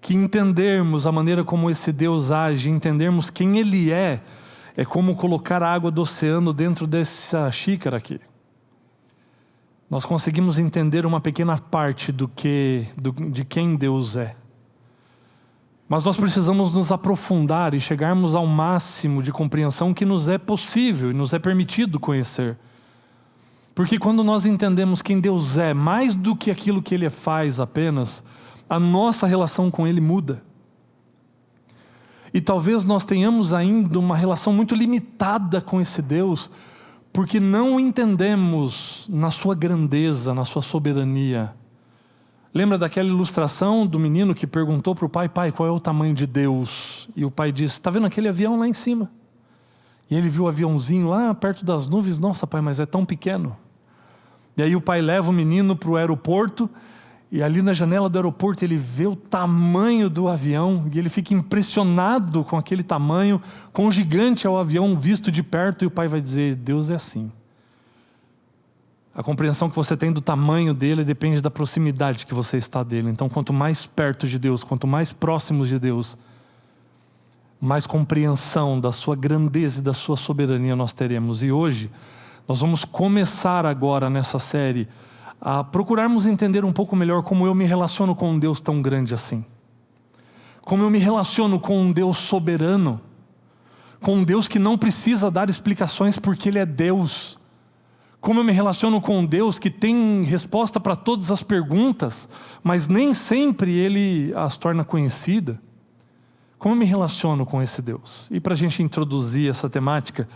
Que entendermos a maneira como esse Deus age, entendermos quem Ele é como colocar a água do oceano dentro dessa xícara aqui. Nós conseguimos entender uma pequena parte de quem Deus é. Mas nós precisamos nos aprofundar e chegarmos ao máximo de compreensão que nos é possível e nos é permitido conhecer. Porque quando nós entendemos quem Deus é, mais do que aquilo que Ele faz apenas, a nossa relação com Ele muda. E talvez nós tenhamos ainda uma relação muito limitada com esse Deus, porque não entendemos na sua grandeza, na sua soberania. Lembra daquela ilustração do menino que perguntou para o pai: pai, qual é o tamanho de Deus? E o pai disse: está vendo aquele avião lá em cima? E ele viu o aviãozinho lá perto das nuvens. Nossa, pai, mas é tão pequeno. E aí o pai leva o menino para o aeroporto, e ali na janela do aeroporto ele vê o tamanho do avião, e ele fica impressionado com aquele tamanho, quão gigante é o avião visto de perto, e o pai vai dizer: Deus é assim. A compreensão que você tem do tamanho dele depende da proximidade que você está dele. Então, quanto mais perto de Deus, quanto mais próximos de Deus, mais compreensão da sua grandeza e da sua soberania nós teremos. E hoje, nós vamos começar agora nessa série a procurarmos entender um pouco melhor como eu me relaciono com um Deus tão grande assim. Como eu me relaciono com um Deus soberano, com um Deus que não precisa dar explicações porque Ele é Deus. Como eu me relaciono com um Deus que tem resposta para todas as perguntas, mas nem sempre Ele as torna conhecida. Como eu me relaciono com esse Deus? E para a gente introduzir essa temática,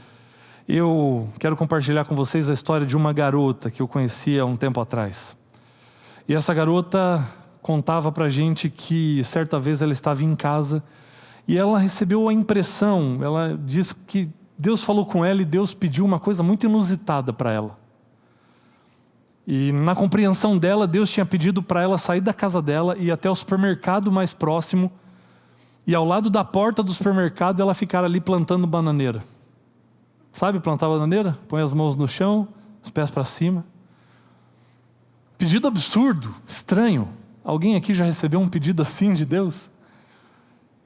eu quero compartilhar com vocês a história de uma garota que eu conheci há um tempo atrás. E essa garota contava para a gente que certa vez ela estava em casa e ela recebeu a impressão, ela disse que Deus falou com ela e Deus pediu uma coisa muito inusitada para ela. E na compreensão dela, Deus tinha pedido para ela sair da casa dela e ir até o supermercado mais próximo, e ao lado da porta do supermercado ela ficar ali plantando bananeira. Sabe plantar bananeira? Põe as mãos no chão, os pés para cima. Pedido absurdo, estranho. Alguém aqui já recebeu um pedido assim de Deus?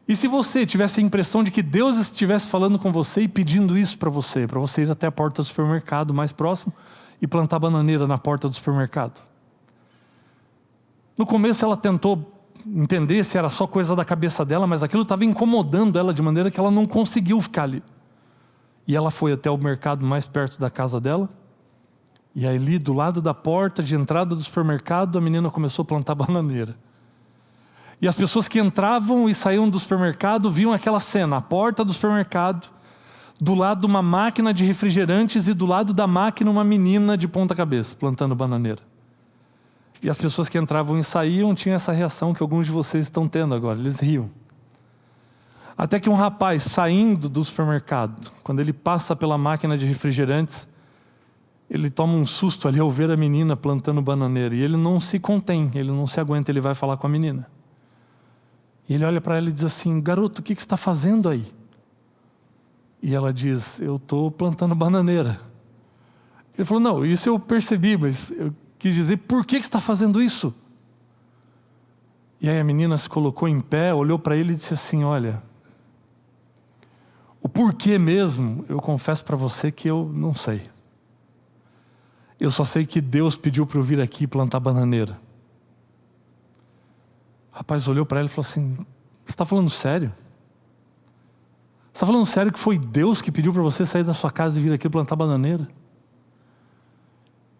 E se você tivesse a impressão de que Deus estivesse falando com você e pedindo isso para você ir até a porta do supermercado mais próximo e plantar bananeira na porta do supermercado? No começo ela tentou entender se era só coisa da cabeça dela, mas aquilo estava incomodando ela de maneira que ela não conseguiu ficar ali. E ela foi até o mercado mais perto da casa dela, e ali do lado da porta de entrada do supermercado a menina começou a plantar bananeira. E as pessoas que entravam e saíam do supermercado viam aquela cena, a porta do supermercado, do lado uma máquina de refrigerantes e do lado da máquina uma menina de ponta cabeça, plantando bananeira. E as pessoas que entravam e saíam tinham essa reação que alguns de vocês estão tendo agora, eles riam. Até que um rapaz saindo do supermercado, quando ele passa pela máquina de refrigerantes, ele toma um susto ali ao ver a menina plantando bananeira. E ele não se contém, ele não se aguenta, ele vai falar com a menina. E ele olha para ela e diz assim: garoto, o que você está fazendo aí? E ela diz: eu estou plantando bananeira. Ele falou: não, isso eu percebi, mas eu quis dizer, por que você está fazendo isso? E aí a menina se colocou em pé, olhou para ele e disse assim: olha, o porquê mesmo, eu confesso para você que eu não sei. Eu só sei que Deus pediu para eu vir aqui plantar bananeira. O rapaz olhou para ela e falou assim: você está falando sério? Você está falando sério que foi Deus que pediu para você sair da sua casa e vir aqui plantar bananeira?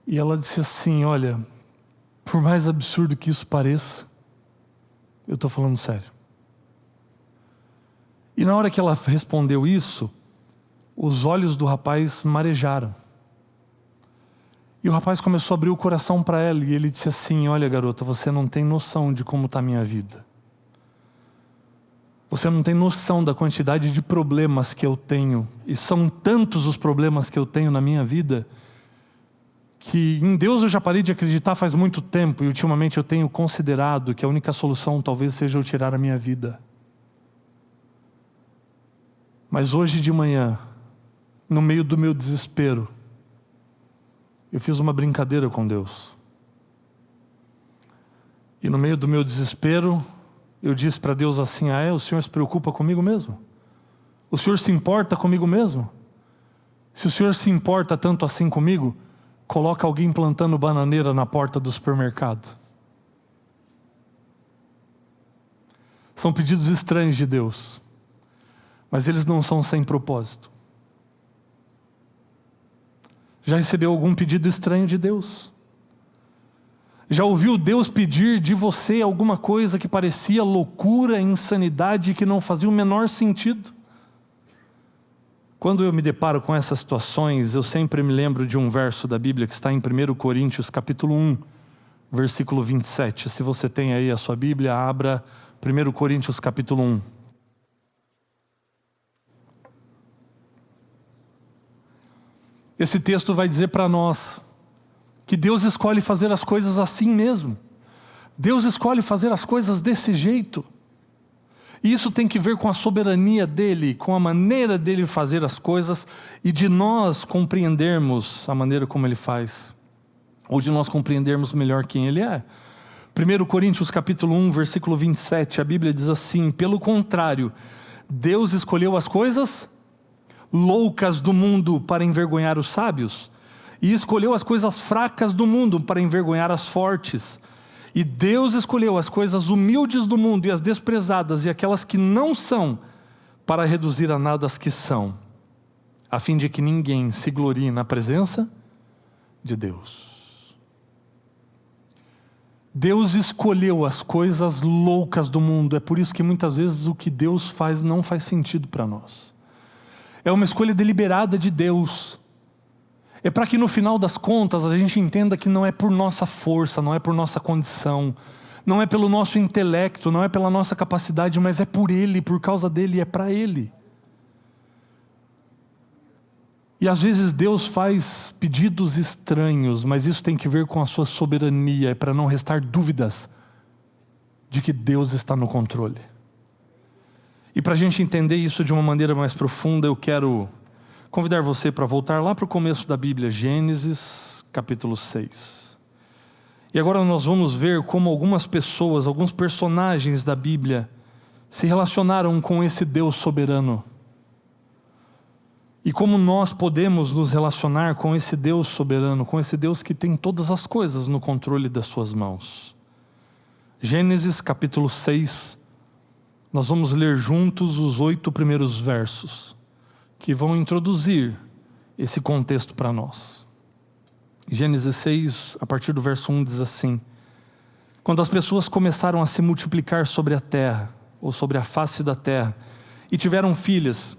E ela disse assim: olha, por mais absurdo que isso pareça, eu estou falando sério. E na hora que ela respondeu isso, os olhos do rapaz marejaram. E o rapaz começou a abrir o coração para ela, e ele disse assim: olha garota, você não tem noção de como está a minha vida. Você não tem noção da quantidade de problemas que eu tenho, e são tantos os problemas que eu tenho na minha vida, que em Deus eu já parei de acreditar faz muito tempo, e ultimamente eu tenho considerado que a única solução talvez seja eu tirar a minha vida. Mas hoje de manhã, no meio do meu desespero, eu fiz uma brincadeira com Deus. E no meio do meu desespero, eu disse para Deus assim: o Senhor se preocupa comigo mesmo? O Senhor se importa comigo mesmo? Se o Senhor se importa tanto assim comigo, coloca alguém plantando bananeira na porta do supermercado. São pedidos estranhos de Deus, mas eles não são sem propósito. Já recebeu algum pedido estranho de Deus? Já ouviu Deus pedir de você alguma coisa que parecia loucura, insanidade, que não fazia o menor sentido? Quando eu me deparo com essas situações, eu sempre me lembro de um verso da Bíblia que está em 1 Coríntios capítulo 1, versículo 27. Se você tem aí a sua Bíblia, abra 1 Coríntios capítulo 1. Esse texto vai dizer para nós que Deus escolhe fazer as coisas assim mesmo. Deus escolhe fazer as coisas desse jeito. E isso tem que ver com a soberania dele, com a maneira dele fazer as coisas e de nós compreendermos a maneira como ele faz. Ou de nós compreendermos melhor quem ele é. 1 Coríntios capítulo 1, versículo 27, a Bíblia diz assim: pelo contrário, Deus escolheu as coisas loucas do mundo para envergonhar os sábios, e escolheu as coisas fracas do mundo para envergonhar as fortes. E Deus escolheu as coisas humildes do mundo e as desprezadas e aquelas que não são, para reduzir a nada as que são, a fim de que ninguém se glorie na presença de Deus. Deus escolheu as coisas loucas do mundo. É por isso que muitas vezes o que Deus faz não faz sentido para nós. É uma escolha deliberada de Deus. É para que no final das contas a gente entenda que não é por nossa força, não é por nossa condição, não é pelo nosso intelecto, não é pela nossa capacidade, mas é por Ele, por causa dEle, é para Ele. E às vezes Deus faz pedidos estranhos, mas isso tem que ver com a sua soberania, é para não restar dúvidas de que Deus está no controle. E para a gente entender isso de uma maneira mais profunda, eu quero convidar você para voltar lá para o começo da Bíblia, Gênesis capítulo 6. E agora nós vamos ver como algumas pessoas, alguns personagens da Bíblia se relacionaram com esse Deus soberano. E como nós podemos nos relacionar com esse Deus soberano, com esse Deus que tem todas as coisas no controle das suas mãos. Gênesis capítulo 6, nós vamos ler juntos os 8 primeiros versos, que vão introduzir esse contexto para nós. Gênesis 6, a partir do verso 1, diz assim: quando as pessoas começaram a se multiplicar sobre a terra, ou sobre a face da terra, e tiveram filhas,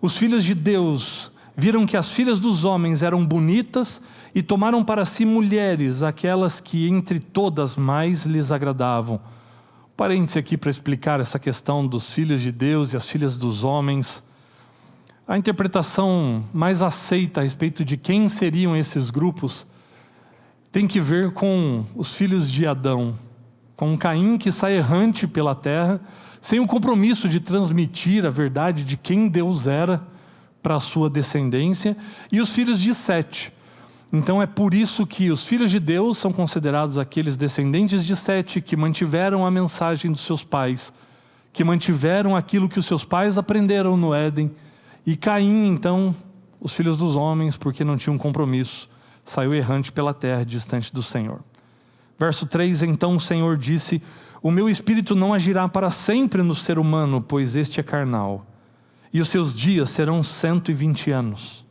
os filhos de Deus viram que as filhas dos homens eram bonitas e tomaram para si mulheres, aquelas que entre todas mais lhes agradavam. Parêntese aqui para explicar essa questão dos filhos de Deus e as filhas dos homens. A interpretação mais aceita a respeito de quem seriam esses grupos tem que ver com os filhos de Adão, com Caim que sai errante pela terra, sem o compromisso de transmitir a verdade de quem Deus era para a sua descendência, e os filhos de Sete. Então é por isso que os filhos de Deus são considerados aqueles descendentes de Sete que mantiveram a mensagem dos seus pais, que mantiveram aquilo que os seus pais aprenderam no Éden. E Caim, então, os filhos dos homens, porque não tinham compromisso, saiu errante pela terra, distante do Senhor. Verso 3, então o Senhor disse: o meu espírito não agirá para sempre no ser humano, pois este é carnal, e os seus dias serão 120 anos.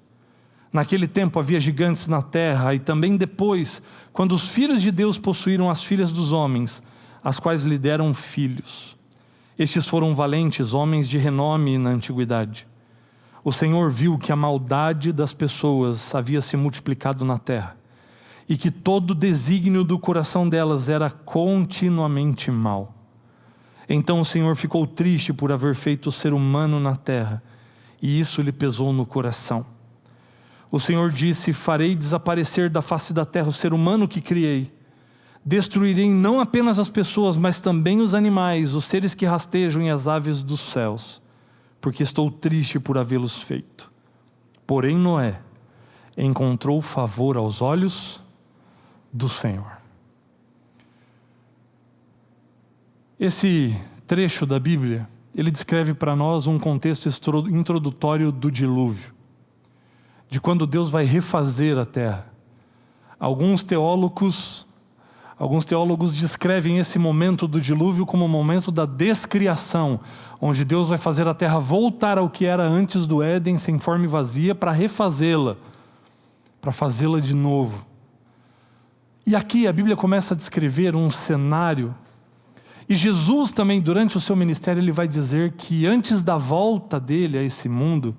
Naquele tempo havia gigantes na terra, e também depois, quando os filhos de Deus possuíram as filhas dos homens, as quais lhe deram filhos. Estes foram valentes, homens de renome na antiguidade. O Senhor viu que a maldade das pessoas havia se multiplicado na terra, e que todo desígnio do coração delas era continuamente mau. Então o Senhor ficou triste por haver feito o ser humano na terra, e isso lhe pesou no coração. O Senhor disse: farei desaparecer da face da terra o ser humano que criei. Destruirei não apenas as pessoas, mas também os animais, os seres que rastejam e as aves dos céus, porque estou triste por havê-los feito. Porém Noé encontrou favor aos olhos do Senhor. Esse trecho da Bíblia, ele descreve para nós um contexto introdutório do dilúvio, de quando Deus vai refazer a terra. Alguns teólogos, Alguns teólogos descrevem esse momento do dilúvio como o momento da descriação, onde Deus vai fazer a terra voltar ao que era antes do Éden, sem forma e vazia, para refazê-la, para fazê-la de novo. E aqui a Bíblia começa a descrever um cenário. E Jesus também, durante o seu ministério, ele vai dizer que antes da volta dele a esse mundo,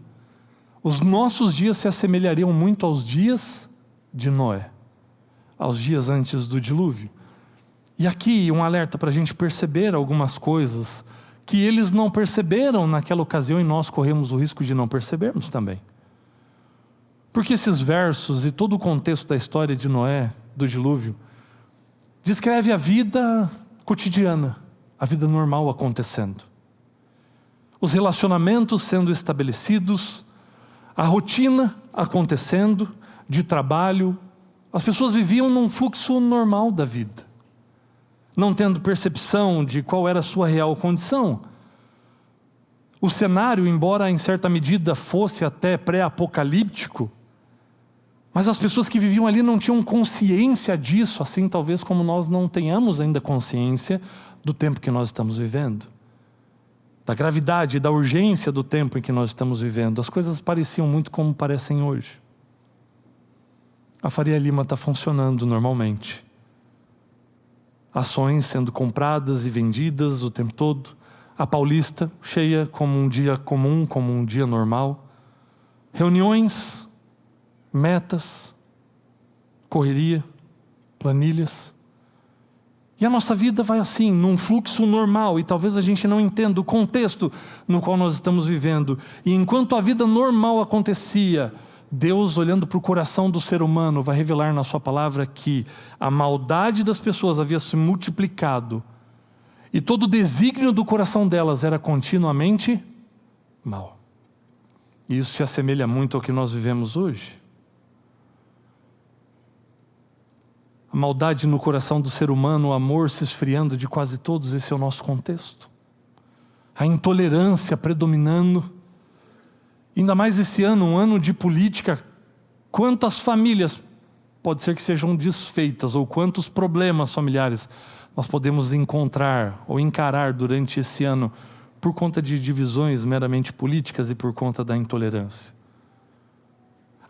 os nossos dias se assemelhariam muito aos dias de Noé, aos dias antes do dilúvio. E aqui um alerta para a gente perceber algumas coisas que eles não perceberam naquela ocasião e nós corremos o risco de não percebermos também. Porque esses versos e todo o contexto da história de Noé, do dilúvio, descreve a vida cotidiana, a vida normal acontecendo. Os relacionamentos sendo estabelecidos, a rotina acontecendo, de trabalho. As pessoas viviam num fluxo normal da vida, não tendo percepção de qual era a sua real condição. O cenário, embora em certa medida fosse até pré-apocalíptico, mas as pessoas que viviam ali não tinham consciência disso, assim talvez como nós não tenhamos ainda consciência do tempo que nós estamos vivendo, da gravidade e da urgência do tempo em que nós estamos vivendo. As coisas pareciam muito como parecem hoje. A Faria Lima está funcionando normalmente. Ações sendo compradas e vendidas o tempo todo. A Paulista cheia como um dia comum, como um dia normal. Reuniões, metas, correria, planilhas. E a nossa vida vai assim, num fluxo normal, e talvez a gente não entenda o contexto no qual nós estamos vivendo. E enquanto a vida normal acontecia, Deus, olhando para o coração do ser humano, vai revelar na sua palavra que a maldade das pessoas havia se multiplicado e todo o desígnio do coração delas era continuamente mal. E isso se assemelha muito ao que nós vivemos hoje. A maldade no coração do ser humano, o amor se esfriando de quase todos, esse é o nosso contexto. A intolerância predominando. Ainda mais esse ano, um ano de política, quantas famílias pode ser que sejam desfeitas, ou quantos problemas familiares nós podemos encontrar ou encarar durante esse ano, por conta de divisões meramente políticas e por conta da intolerância.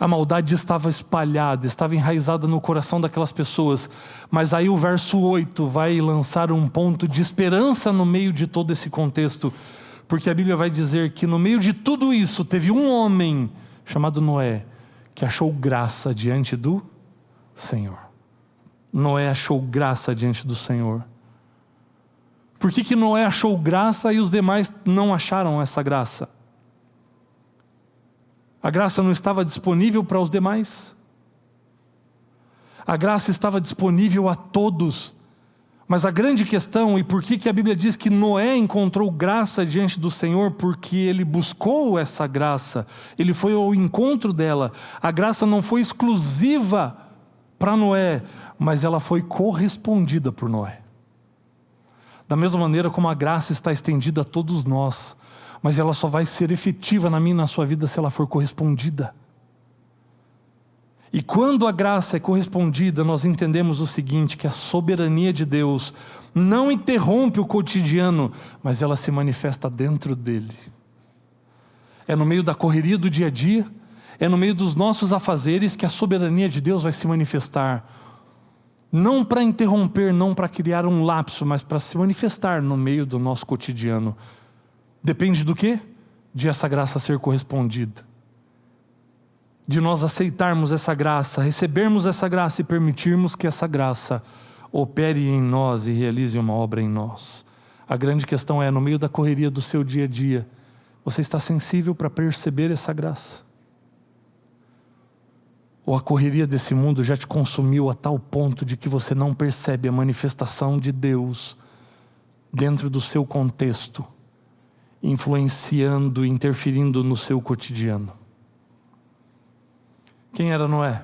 A maldade estava espalhada, estava enraizada no coração daquelas pessoas, mas aí o verso 8 vai lançar um ponto de esperança no meio de todo esse contexto, porque a Bíblia vai dizer que no meio de tudo isso, teve um homem chamado Noé, que achou graça diante do Senhor. Noé achou graça diante do Senhor. Por que Noé achou graça e os demais não acharam essa graça? A graça não estava disponível para os demais. A graça estava disponível a todos. Mas a grande questão, e por que a Bíblia diz que Noé encontrou graça diante do Senhor? Porque ele buscou essa graça, ele foi ao encontro dela. A graça não foi exclusiva para Noé, mas ela foi correspondida por Noé. Da mesma maneira como a graça está estendida a todos nós, mas ela só vai ser efetiva na minha e na sua vida se ela for correspondida. E quando a graça é correspondida, nós entendemos o seguinte, que a soberania de Deus não interrompe o cotidiano, mas ela se manifesta dentro dele. É no meio da correria do dia a dia, é no meio dos nossos afazeres que a soberania de Deus vai se manifestar. Não para interromper, não para criar um lapso, mas para se manifestar no meio do nosso cotidiano. Depende do quê? De essa graça ser correspondida. De nós aceitarmos essa graça, recebermos essa graça e permitirmos que essa graça opere em nós e realize uma obra em nós. A grande questão é, no meio da correria do seu dia a dia, você está sensível para perceber essa graça? Ou a correria desse mundo já te consumiu a tal ponto de que você não percebe a manifestação de Deus dentro do seu contexto, influenciando, interferindo no seu cotidiano? Quem era Noé?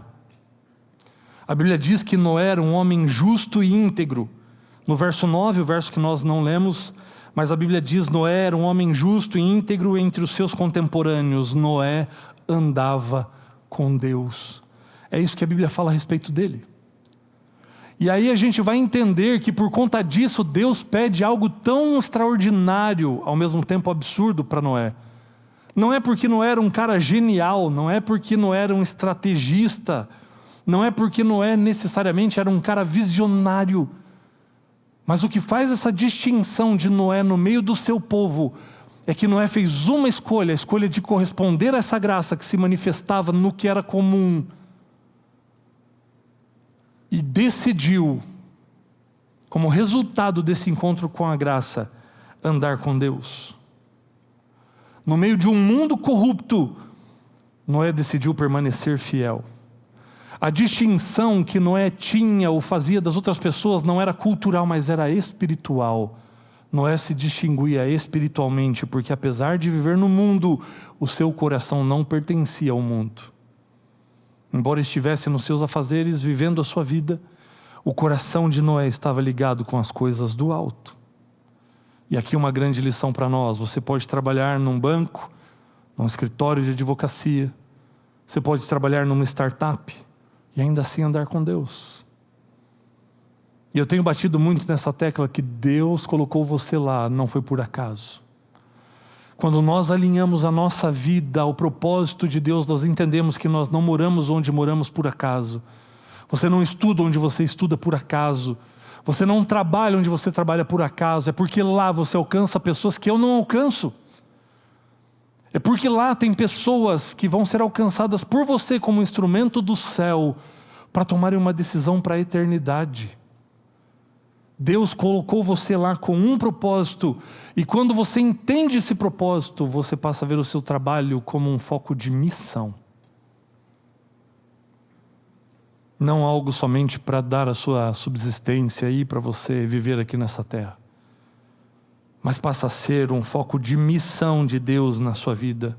A Bíblia diz que Noé era um homem justo e íntegro. No verso 9, o verso que nós não lemos, mas a Bíblia diz: Noé era um homem justo e íntegro entre os seus contemporâneos. Noé andava com Deus. É isso que a Bíblia fala a respeito dele. E aí a gente vai entender que por conta disso Deus pede algo tão extraordinário, ao mesmo tempo absurdo para Noé. Não é porque Noé era um cara genial, não é porque Noé era um estrategista, não é porque Noé necessariamente era um cara visionário. Mas o que faz essa distinção de Noé no meio do seu povo é que Noé fez uma escolha, a escolha de corresponder a essa graça que se manifestava no que era comum. E decidiu, como resultado desse encontro com a graça, andar com Deus. No meio de um mundo corrupto, Noé decidiu permanecer fiel. A distinção que Noé tinha ou fazia das outras pessoas não era cultural, mas era espiritual. Noé se distinguia espiritualmente, porque apesar de viver no mundo, o seu coração não pertencia ao mundo. Embora estivesse nos seus afazeres, vivendo a sua vida, o coração de Noé estava ligado com as coisas do alto. E aqui uma grande lição para nós: você pode trabalhar num banco, num escritório de advocacia, você pode trabalhar numa startup e ainda assim andar com Deus. E eu tenho batido muito nessa tecla que Deus colocou você lá, não foi por acaso. Quando nós alinhamos a nossa vida ao propósito de Deus, nós entendemos que nós não moramos onde moramos por acaso. Você não estuda onde você estuda por acaso. Você não trabalha onde você trabalha por acaso. É porque lá você alcança pessoas que eu não alcanço. É porque lá tem pessoas que vão ser alcançadas por você como instrumento do céu para tomarem uma decisão para a eternidade. Deus colocou você lá com um propósito, e quando você entende esse propósito, você passa a ver o seu trabalho como um foco de missão. Não algo somente para dar a sua subsistência aí, para você viver aqui nessa terra. Mas passa a ser um foco de missão de Deus na sua vida.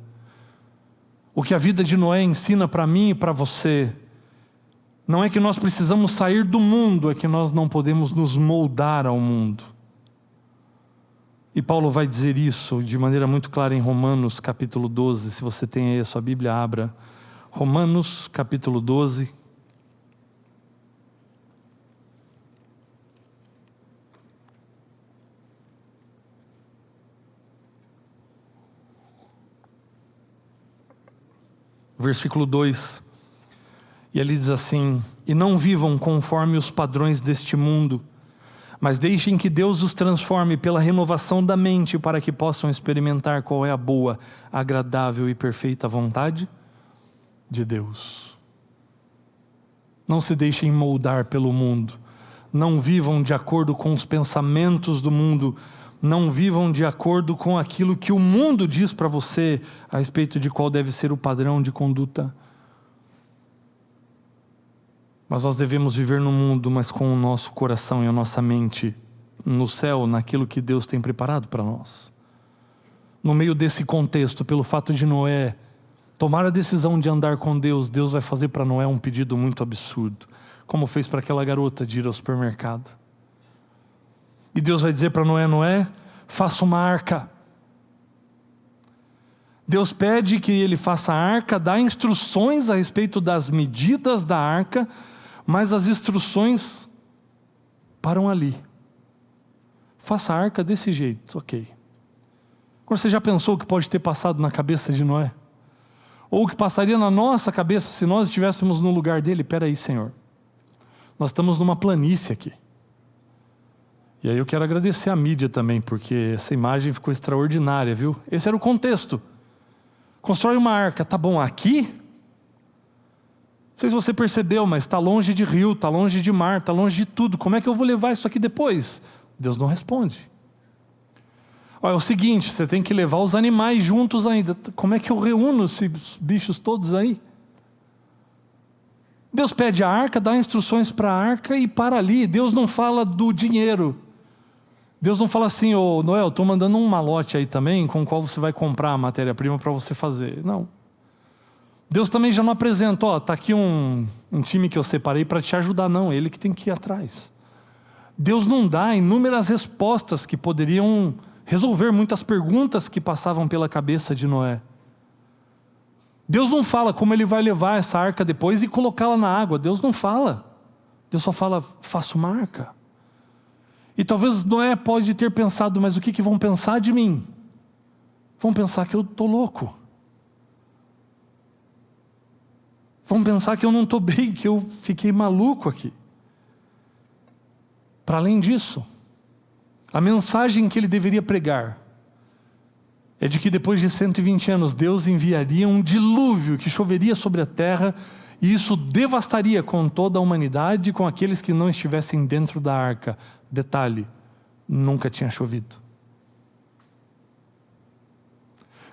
O que a vida de Noé ensina para mim e para você, não é que nós precisamos sair do mundo, é que nós não podemos nos moldar ao mundo. E Paulo vai dizer isso de maneira muito clara em Romanos capítulo 12. Se você tem aí a sua Bíblia, abra. Romanos capítulo 12. Versículo 2. E ele diz assim: e não vivam conforme os padrões deste mundo, mas deixem que Deus os transforme pela renovação da mente, para que possam experimentar qual é a boa, agradável e perfeita vontade de Deus. Não se deixem moldar pelo mundo. Não vivam de acordo com os pensamentos do mundo. Não vivam de acordo com aquilo que o mundo diz para você a respeito de qual deve ser o padrão de conduta. Mas nós devemos viver no mundo, mas com o nosso coração e a nossa mente no céu, naquilo que Deus tem preparado para nós. No meio desse contexto, pelo fato de Noé tomar a decisão de andar com Deus, Deus vai fazer para Noé um pedido muito absurdo, como fez para aquela garota de ir ao supermercado. E Deus vai dizer para Noé: Noé, faça uma arca. Deus pede que ele faça a arca, dá instruções a respeito das medidas da arca, mas as instruções param ali. Faça a arca desse jeito, ok. Agora, você já pensou o que pode ter passado na cabeça de Noé? Ou o que passaria na nossa cabeça se nós estivéssemos no lugar dele? Espera aí, Senhor, nós estamos numa planície aqui. E aí eu quero agradecer a mídia também, porque essa imagem ficou extraordinária, viu? Esse era o contexto. Constrói uma arca, tá bom, aqui? Não sei se você percebeu, mas está longe de rio, está longe de mar, está longe de tudo. Como é que eu vou levar isso aqui depois? Deus não responde. Olha, é o seguinte, você tem que levar os animais juntos ainda. Como é que eu reúno esses bichos todos aí? Deus pede a arca, dá instruções para a arca e para ali. Deus não fala do dinheiro. Deus não fala assim: ô Noé, estou mandando um malote aí também, com o qual você vai comprar a matéria-prima para você fazer. Não. Deus também já não apresenta: ó, está aqui um time que eu separei para te ajudar. Não, ele que tem que ir atrás. Deus não dá inúmeras respostas que poderiam resolver muitas perguntas que passavam pela cabeça de Noé. Deus não fala como ele vai levar essa arca depois e colocá-la na água. Deus não fala. Deus só fala, faça uma arca. E talvez Noé pode ter pensado, mas o que vão pensar de mim? Vão pensar que eu estou louco. Vão pensar que eu não estou bem, que eu fiquei maluco aqui. Para além disso, a mensagem que ele deveria pregar é de que depois de 120 anos, Deus enviaria um dilúvio que choveria sobre a terra, e isso devastaria com toda a humanidade, com aqueles que não estivessem dentro da arca. Detalhe, nunca tinha chovido.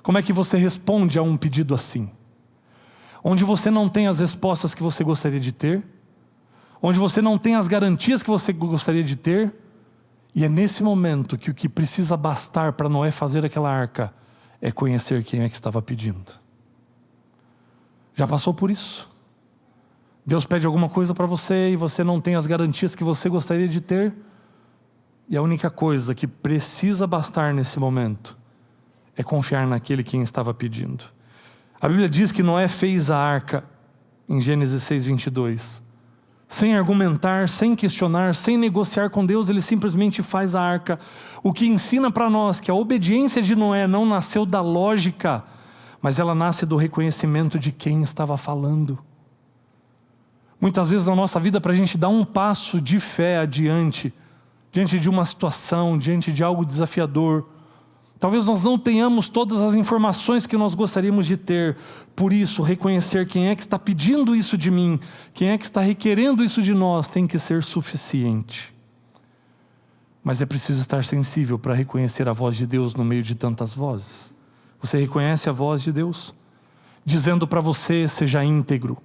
Como é que você responde a um pedido assim? Onde você não tem as respostas que você gostaria de ter, onde você não tem as garantias que você gostaria de ter, e é nesse momento que o que precisa bastar para Noé fazer aquela arca é conhecer quem é que estava pedindo. Já passou por isso? Deus pede alguma coisa para você e você não tem as garantias que você gostaria de ter, e a única coisa que precisa bastar nesse momento é confiar naquele quem estava pedindo. A Bíblia diz que Noé fez a arca, em Gênesis 6:22. Sem argumentar, sem questionar, sem negociar com Deus, ele simplesmente faz a arca. O que ensina para nós que a obediência de Noé não nasceu da lógica, mas ela nasce do reconhecimento de quem estava falando. Muitas vezes na nossa vida, para a gente dar um passo de fé adiante, diante de uma situação, diante de algo desafiador, talvez nós não tenhamos todas as informações que nós gostaríamos de ter. Por isso, reconhecer quem é que está pedindo isso de mim, quem é que está requerendo isso de nós, tem que ser suficiente. Mas é preciso estar sensível para reconhecer a voz de Deus no meio de tantas vozes. Você reconhece a voz de Deus? Dizendo para você, seja íntegro.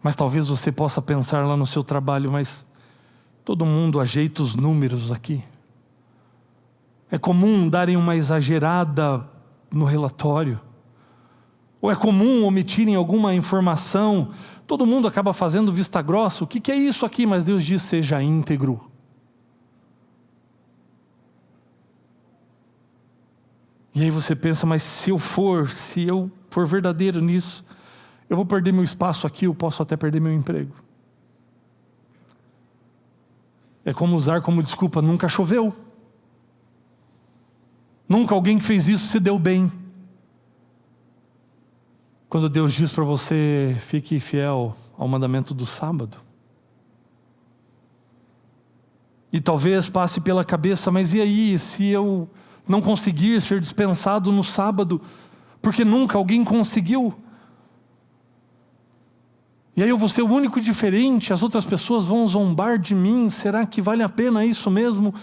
Mas talvez você possa pensar lá no seu trabalho, mas todo mundo ajeita os números aqui. É comum darem uma exagerada no relatório. Ou é comum omitirem alguma informação. Todo mundo acaba fazendo vista grossa. O que é isso aqui? Mas Deus diz, seja íntegro. E aí você pensa, mas se eu for verdadeiro nisso, eu vou perder meu espaço aqui, eu posso até perder meu emprego. É como usar como desculpa, nunca choveu. Nunca alguém que fez isso se deu bem. Quando Deus diz para você, fique fiel ao mandamento do sábado. E talvez passe pela cabeça, mas e aí, se eu não conseguir ser dispensado no sábado, porque nunca alguém conseguiu? E aí eu vou ser o único diferente, as outras pessoas vão zombar de mim, será que vale a pena isso mesmo?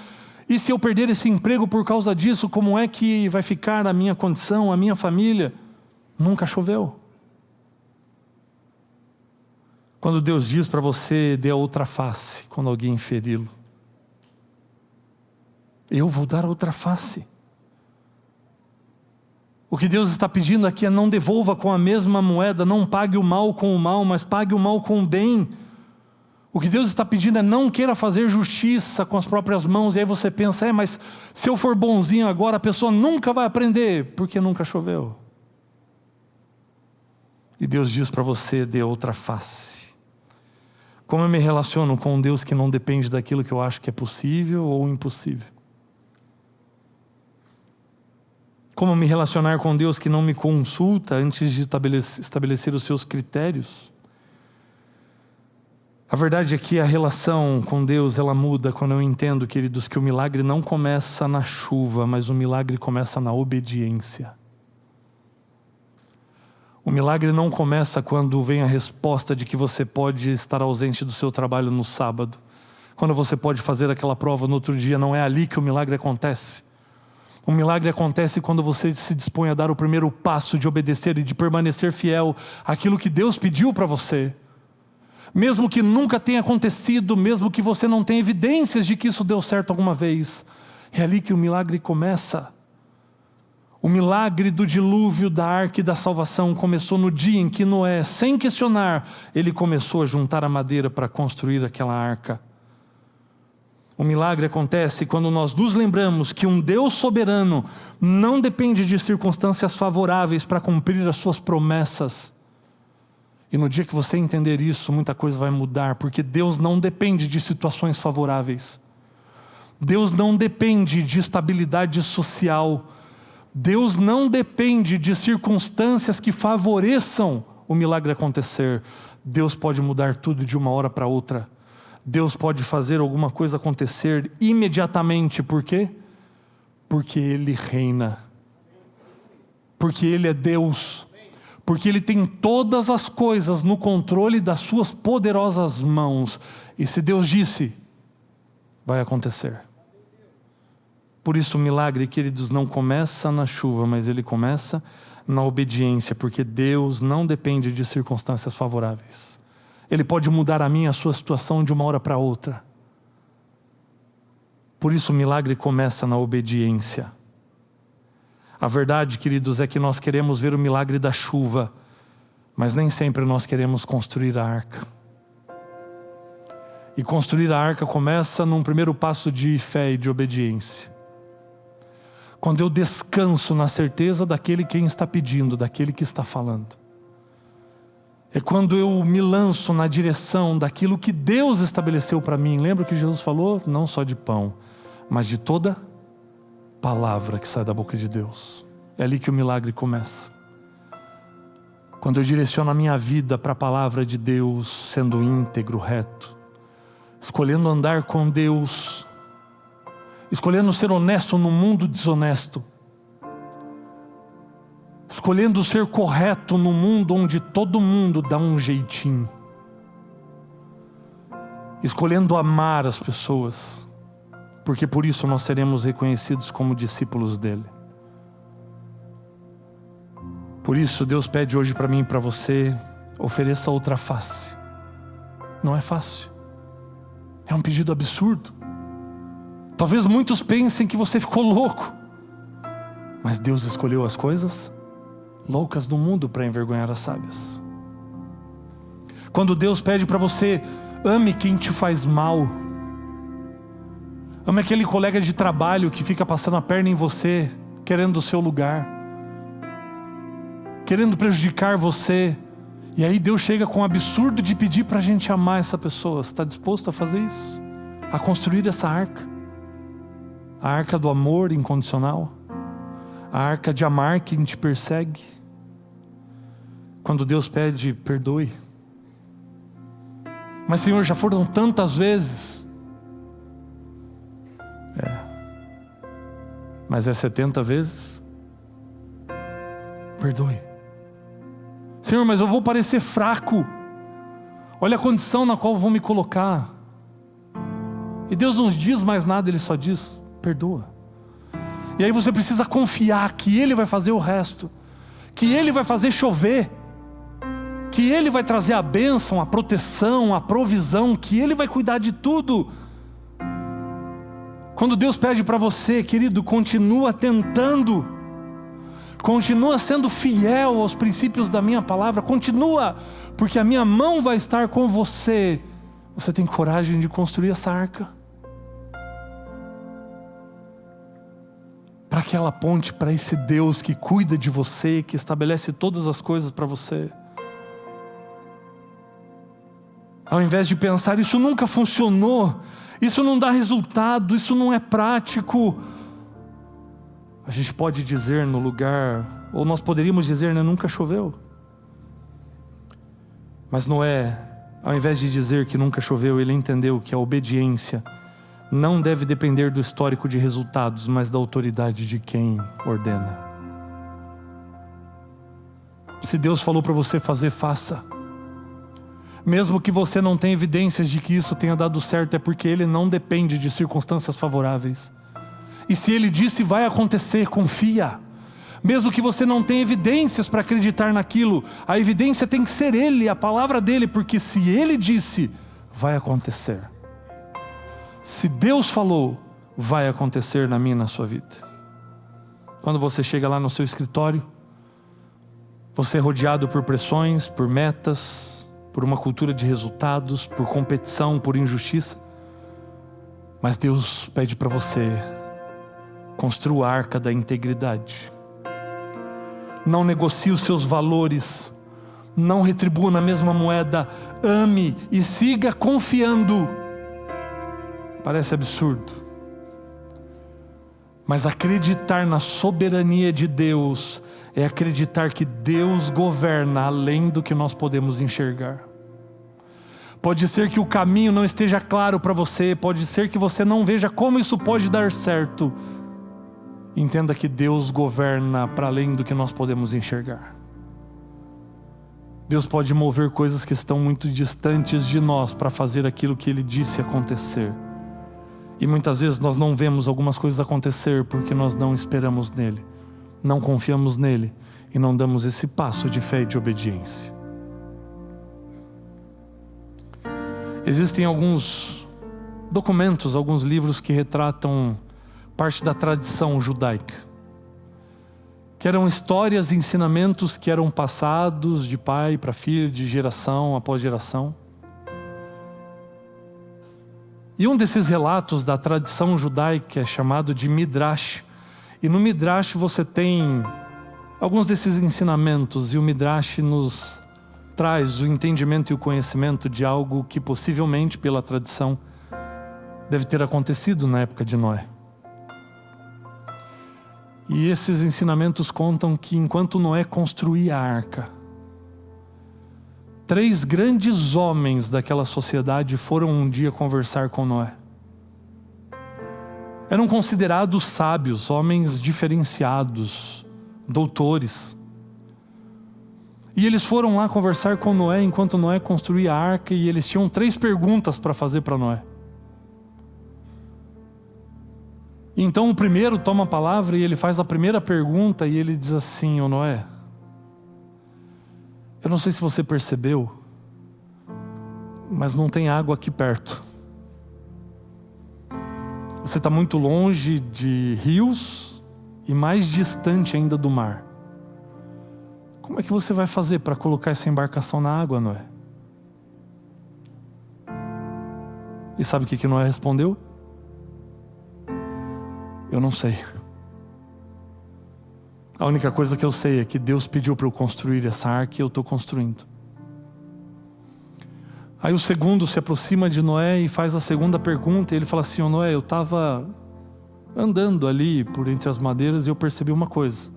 E se eu perder esse emprego por causa disso, como é que vai ficar a minha condição, a minha família? Nunca choveu. Quando Deus diz para você, dê a outra face, quando alguém feri-lo. Eu vou dar a outra face. O que Deus está pedindo aqui é não devolva com a mesma moeda, não pague o mal com o mal, mas pague o mal com o bem. O que Deus está pedindo é não queira fazer justiça com as próprias mãos. E aí você pensa, mas se eu for bonzinho agora, a pessoa nunca vai aprender, porque nunca choveu. E Deus diz para você, dê outra face. Como eu me relaciono com um Deus que não depende daquilo que eu acho que é possível ou impossível? Como me relacionar com Deus que não me consulta antes de estabelecer os seus critérios? A verdade é que a relação com Deus, ela muda quando eu entendo, queridos, que o milagre não começa na chuva, mas o milagre começa na obediência. O milagre não começa quando vem a resposta de que você pode estar ausente do seu trabalho no sábado. Quando você pode fazer aquela prova no outro dia, não é ali que o milagre acontece. O milagre acontece quando você se dispõe a dar o primeiro passo de obedecer e de permanecer fiel àquilo que Deus pediu para você. Mesmo que nunca tenha acontecido, mesmo que você não tenha evidências de que isso deu certo alguma vez. É ali que o milagre começa. O milagre do dilúvio, da arca e da salvação começou no dia em que Noé, sem questionar, ele começou a juntar a madeira para construir aquela arca. O milagre acontece quando nós nos lembramos que um Deus soberano não depende de circunstâncias favoráveis para cumprir as suas promessas. E no dia que você entender isso, muita coisa vai mudar, porque Deus não depende de situações favoráveis. Deus não depende de estabilidade social. Deus não depende de circunstâncias que favoreçam o milagre acontecer. Deus pode mudar tudo de uma hora para outra. Deus pode fazer alguma coisa acontecer imediatamente. Por quê? Porque Ele reina. Porque Ele é Deus. Porque Ele tem todas as coisas no controle das suas poderosas mãos. E se Deus disse, vai acontecer. Por isso o milagre, queridos, não começa na chuva, mas ele começa na obediência. Porque Deus não depende de circunstâncias favoráveis. Ele pode mudar a minha, a sua situação de uma hora para outra. Por isso o milagre começa na obediência. A verdade, queridos, é que nós queremos ver o milagre da chuva, mas nem sempre nós queremos construir a arca. E construir a arca começa num primeiro passo de fé e de obediência. Quando eu descanso na certeza daquele quem está pedindo, daquele que está falando. É quando eu me lanço na direção daquilo que Deus estabeleceu para mim. Lembra que Jesus falou? Não só de pão, mas de toda palavra que sai da boca de Deus. É ali que o milagre começa. Quando eu direciono a minha vida para a palavra de Deus, sendo íntegro, reto, escolhendo andar com Deus, escolhendo ser honesto no mundo desonesto, escolhendo ser correto no mundo onde todo mundo dá um jeitinho, escolhendo amar as pessoas, porque por isso nós seremos reconhecidos como discípulos dele. Por isso Deus pede hoje para mim e para você, ofereça outra face. Não é fácil, é um pedido absurdo. Talvez muitos pensem que você ficou louco, mas Deus escolheu as coisas loucas do mundo para envergonhar as sábias. Quando Deus pede para você, ame quem te faz mal. Ame aquele colega de trabalho que fica passando a perna em você, querendo o seu lugar, querendo prejudicar você. E aí Deus chega com o absurdo de pedir para a gente amar essa pessoa. Você está disposto a fazer isso? A construir essa arca? A arca do amor incondicional? A arca de amar quem te persegue? Quando Deus pede, perdoe. Mas Senhor, já foram tantas vezes. Mas é 70 vezes? Perdoe. Senhor, mas eu vou parecer fraco. Olha a condição na qual eu vou me colocar. E Deus não diz mais nada, Ele só diz, perdoa. E aí você precisa confiar que Ele vai fazer o resto, que Ele vai fazer chover, que Ele vai trazer a bênção, a proteção, a provisão, que Ele vai cuidar de tudo. Quando Deus pede para você, querido, continua tentando, continua sendo fiel aos princípios da minha palavra, continua, porque a minha mão vai estar com você. Você tem coragem de construir essa arca? Para que ela aponte para esse Deus que cuida de você, que estabelece todas as coisas para você. Ao invés de pensar, isso nunca funcionou, isso não dá resultado, isso não é prático. A gente pode dizer no lugar, ou nós poderíamos dizer, né, nunca choveu. Mas Noé, ao invés de dizer que nunca choveu, ele entendeu que a obediência não deve depender do histórico de resultados, mas da autoridade de quem ordena. Se Deus falou para você fazer, faça. Mesmo que você não tenha evidências de que isso tenha dado certo, é porque Ele não depende de circunstâncias favoráveis. E se Ele disse vai acontecer, confia. Mesmo que você não tenha evidências para acreditar naquilo, a evidência tem que ser Ele, a palavra dEle, porque se Ele disse, vai acontecer. Se Deus falou, vai acontecer na minha e na sua vida. Quando você chega lá no seu escritório, você é rodeado por pressões, por metas, por uma cultura de resultados, por competição, por injustiça. Mas Deus pede para você, construa a arca da integridade. Não negocie os seus valores, não retribua na mesma moeda, ame e siga confiando. Parece absurdo, mas acreditar na soberania de Deus é acreditar que Deus governa além do que nós podemos enxergar. Pode ser que o caminho não esteja claro para você, pode ser que você não veja como isso pode dar certo. Entenda que Deus governa para além do que nós podemos enxergar. Deus pode mover coisas que estão muito distantes de nós para fazer aquilo que Ele disse acontecer. E muitas vezes nós não vemos algumas coisas acontecer porque nós não esperamos nele, não confiamos nele e não damos esse passo de fé e de obediência. Existem alguns documentos, alguns livros que retratam parte da tradição judaica, que eram histórias e ensinamentos que eram passados de pai para filho, de geração após geração. E um desses relatos da tradição judaica é chamado de Midrash. E no Midrash você tem alguns desses ensinamentos, e o Midrash nos traz o entendimento e o conhecimento de algo que possivelmente, pela tradição, deve ter acontecido na época de Noé. E esses ensinamentos contam que enquanto Noé construía a arca, 3 grandes homens daquela sociedade foram um dia conversar com Noé. Eram considerados sábios, homens diferenciados, doutores. E eles foram lá conversar com Noé enquanto Noé construía a arca, e eles tinham 3 perguntas para fazer para Noé. Então o primeiro toma a palavra e ele faz a primeira pergunta e ele diz assim: ô Noé, eu não sei se você percebeu, mas não tem água aqui perto. Você está muito longe de rios e mais distante ainda do mar. Como é que você vai fazer para colocar essa embarcação na água, Noé? E sabe o que Noé respondeu? Eu não sei. A única coisa que eu sei é que Deus pediu para eu construir essa arca e eu estou construindo. Aí o segundo se aproxima de Noé e faz a segunda pergunta, e ele fala assim: ô Noé, eu estava andando ali por entre as madeiras e eu percebi uma coisa.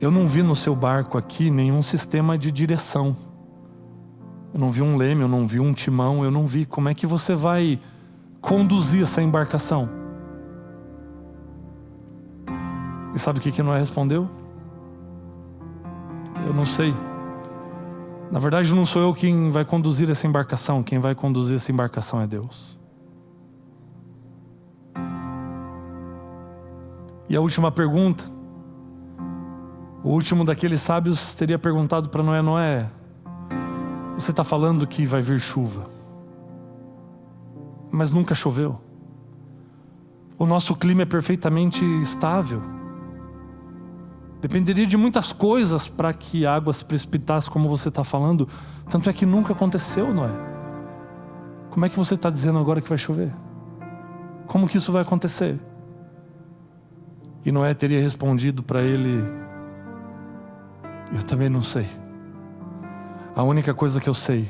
Eu não vi no seu barco aqui nenhum sistema de direção. Eu não vi um leme, eu não vi um timão, eu não vi. Como é que você vai conduzir essa embarcação? E sabe o que Noé respondeu? Eu não sei. Na verdade não sou eu quem vai conduzir essa embarcação. Quem vai conduzir essa embarcação é Deus. E a última pergunta, o último daqueles sábios teria perguntado para Noé: Noé, você está falando que vai vir chuva, mas nunca choveu. O nosso clima é perfeitamente estável. Dependeria de muitas coisas para que a água se precipitasse como você está falando. Tanto é que nunca aconteceu, Noé. Como é que você está dizendo agora que vai chover? Como que isso vai acontecer? E Noé teria respondido para ele: eu também não sei. A única coisa que eu sei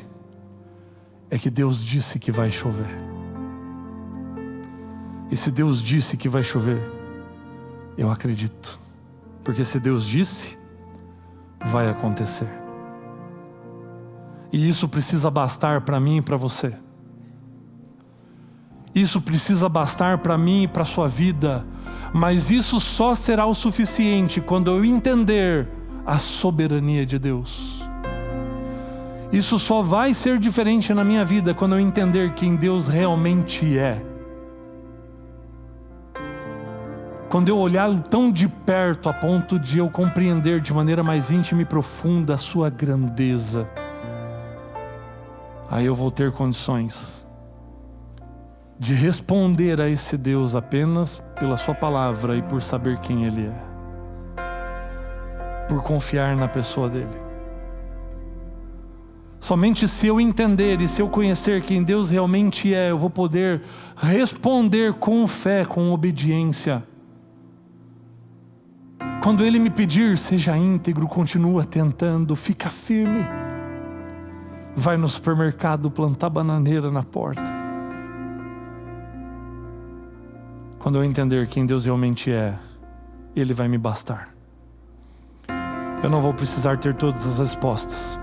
é que Deus disse que vai chover. E se Deus disse que vai chover, eu acredito. Porque se Deus disse, vai acontecer. E isso precisa bastar para mim e para você. Isso precisa bastar para mim e para a sua vida. Mas isso só será o suficiente quando eu entender a soberania de Deus. Isso só vai ser diferente na minha vida quando eu entender quem Deus realmente é. Quando eu olhá-lo tão de perto a ponto de eu compreender de maneira mais íntima e profunda a sua grandeza, aí eu vou ter condições de responder a esse Deus apenas pela sua palavra e por saber quem Ele é, por confiar na pessoa dEle. Somente se eu entender e se eu conhecer quem Deus realmente é, eu vou poder responder com fé, com obediência. Quando Ele me pedir, seja íntegro, continua tentando, fica firme. Vai no supermercado plantar bananeira na porta. Quando eu entender quem Deus realmente é, Ele vai me bastar. Eu não vou precisar ter todas as respostas.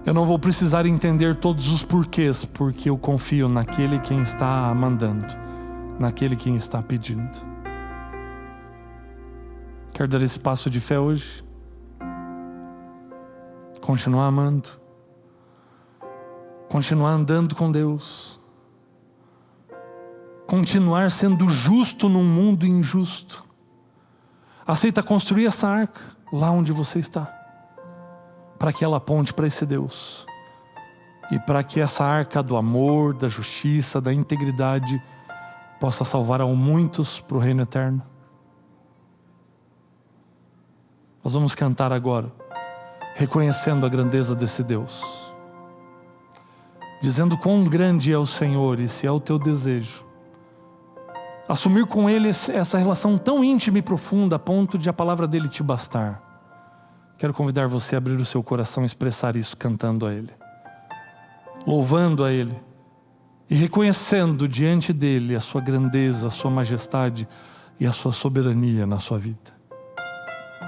Eu não vou precisar entender todos os porquês, porque eu confio naquele quem está mandando, naquele quem está pedindo. Quer dar esse passo de fé hoje? Continuar amando. Continuar andando com Deus. Continuar sendo justo num mundo injusto. Aceita construir essa arca lá onde você está, para que ela aponte para esse Deus. E para que essa arca do amor, da justiça, da integridade possa salvar a muitos para o reino eterno. Nós vamos cantar agora, reconhecendo a grandeza desse Deus, dizendo quão grande é o Senhor, e se é o teu desejo, assumir com Ele essa relação tão íntima e profunda, a ponto de a palavra dEle te bastar. Quero convidar você a abrir o seu coração e expressar isso cantando a Ele, louvando a Ele e reconhecendo diante dEle a sua grandeza, a sua majestade e a sua soberania na sua vida.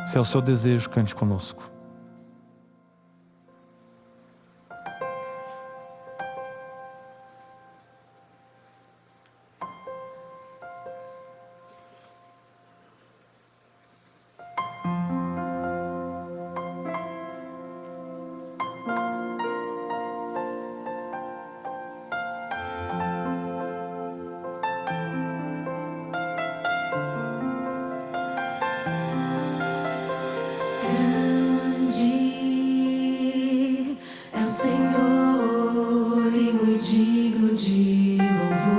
Se é o seu desejo, cante conosco. É o Senhor e muito digno de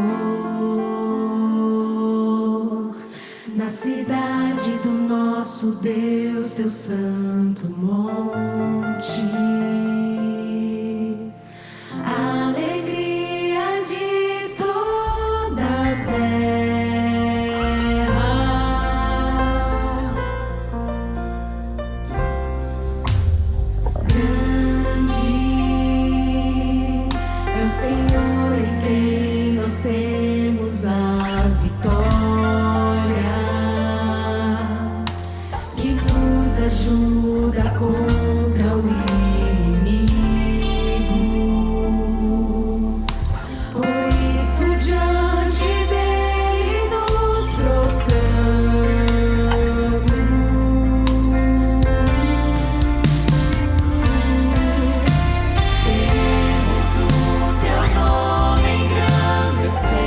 louvor. Na cidade do nosso Deus, teu santo monte. A alegria de toda a terra. É o Senhor em quem nós temos a vitória, que nos ajuda contra o inimigo. Por isso diante dele nos prostramos. Queremos o teu nome engrandecer.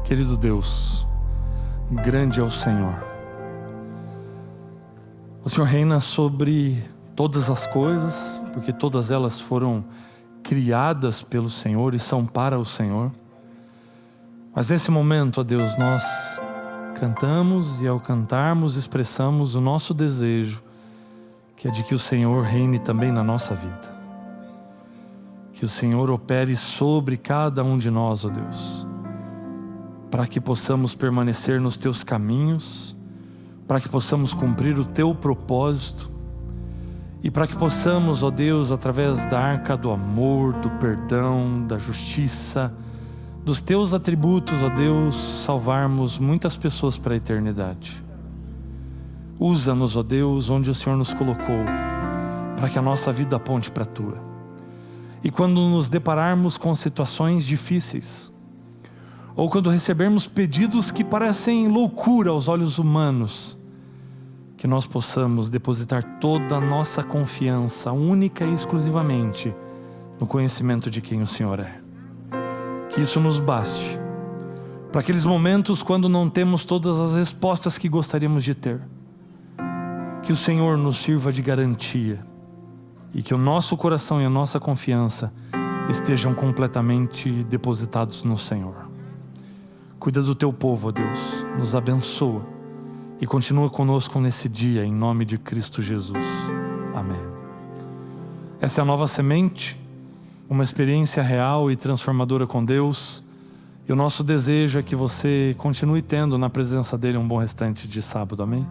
Querido Deus, grande é o Senhor. O Senhor reina sobre todas as coisas, porque todas elas foram criadas pelo Senhor e são para o Senhor. Mas nesse momento, ó Deus, nós cantamos e ao cantarmos expressamos o nosso desejo, que é de que o Senhor reine também na nossa vida. Que o Senhor opere sobre cada um de nós, ó Deus, para que possamos permanecer nos teus caminhos, para que possamos cumprir o teu propósito e para que possamos, ó Deus, através da arca do amor, do perdão, da justiça, dos teus atributos, ó Deus, salvarmos muitas pessoas para a eternidade. Usa-nos, ó Deus, onde o Senhor nos colocou, para que a nossa vida aponte para a tua. E quando nos depararmos com situações difíceis, ou quando recebermos pedidos que parecem loucura aos olhos humanos, que nós possamos depositar toda a nossa confiança, única e exclusivamente, no conhecimento de quem o Senhor é. Que isso nos baste, para aqueles momentos quando não temos todas as respostas que gostaríamos de ter. Que o Senhor nos sirva de garantia, e que o nosso coração e a nossa confiança estejam completamente depositados no Senhor. Cuida do teu povo, ó Deus, nos abençoa e continua conosco nesse dia, em nome de Cristo Jesus. Amém. Essa é a Nova Semente, uma experiência real e transformadora com Deus, e o nosso desejo é que você continue tendo na presença dele um bom restante de sábado. Amém?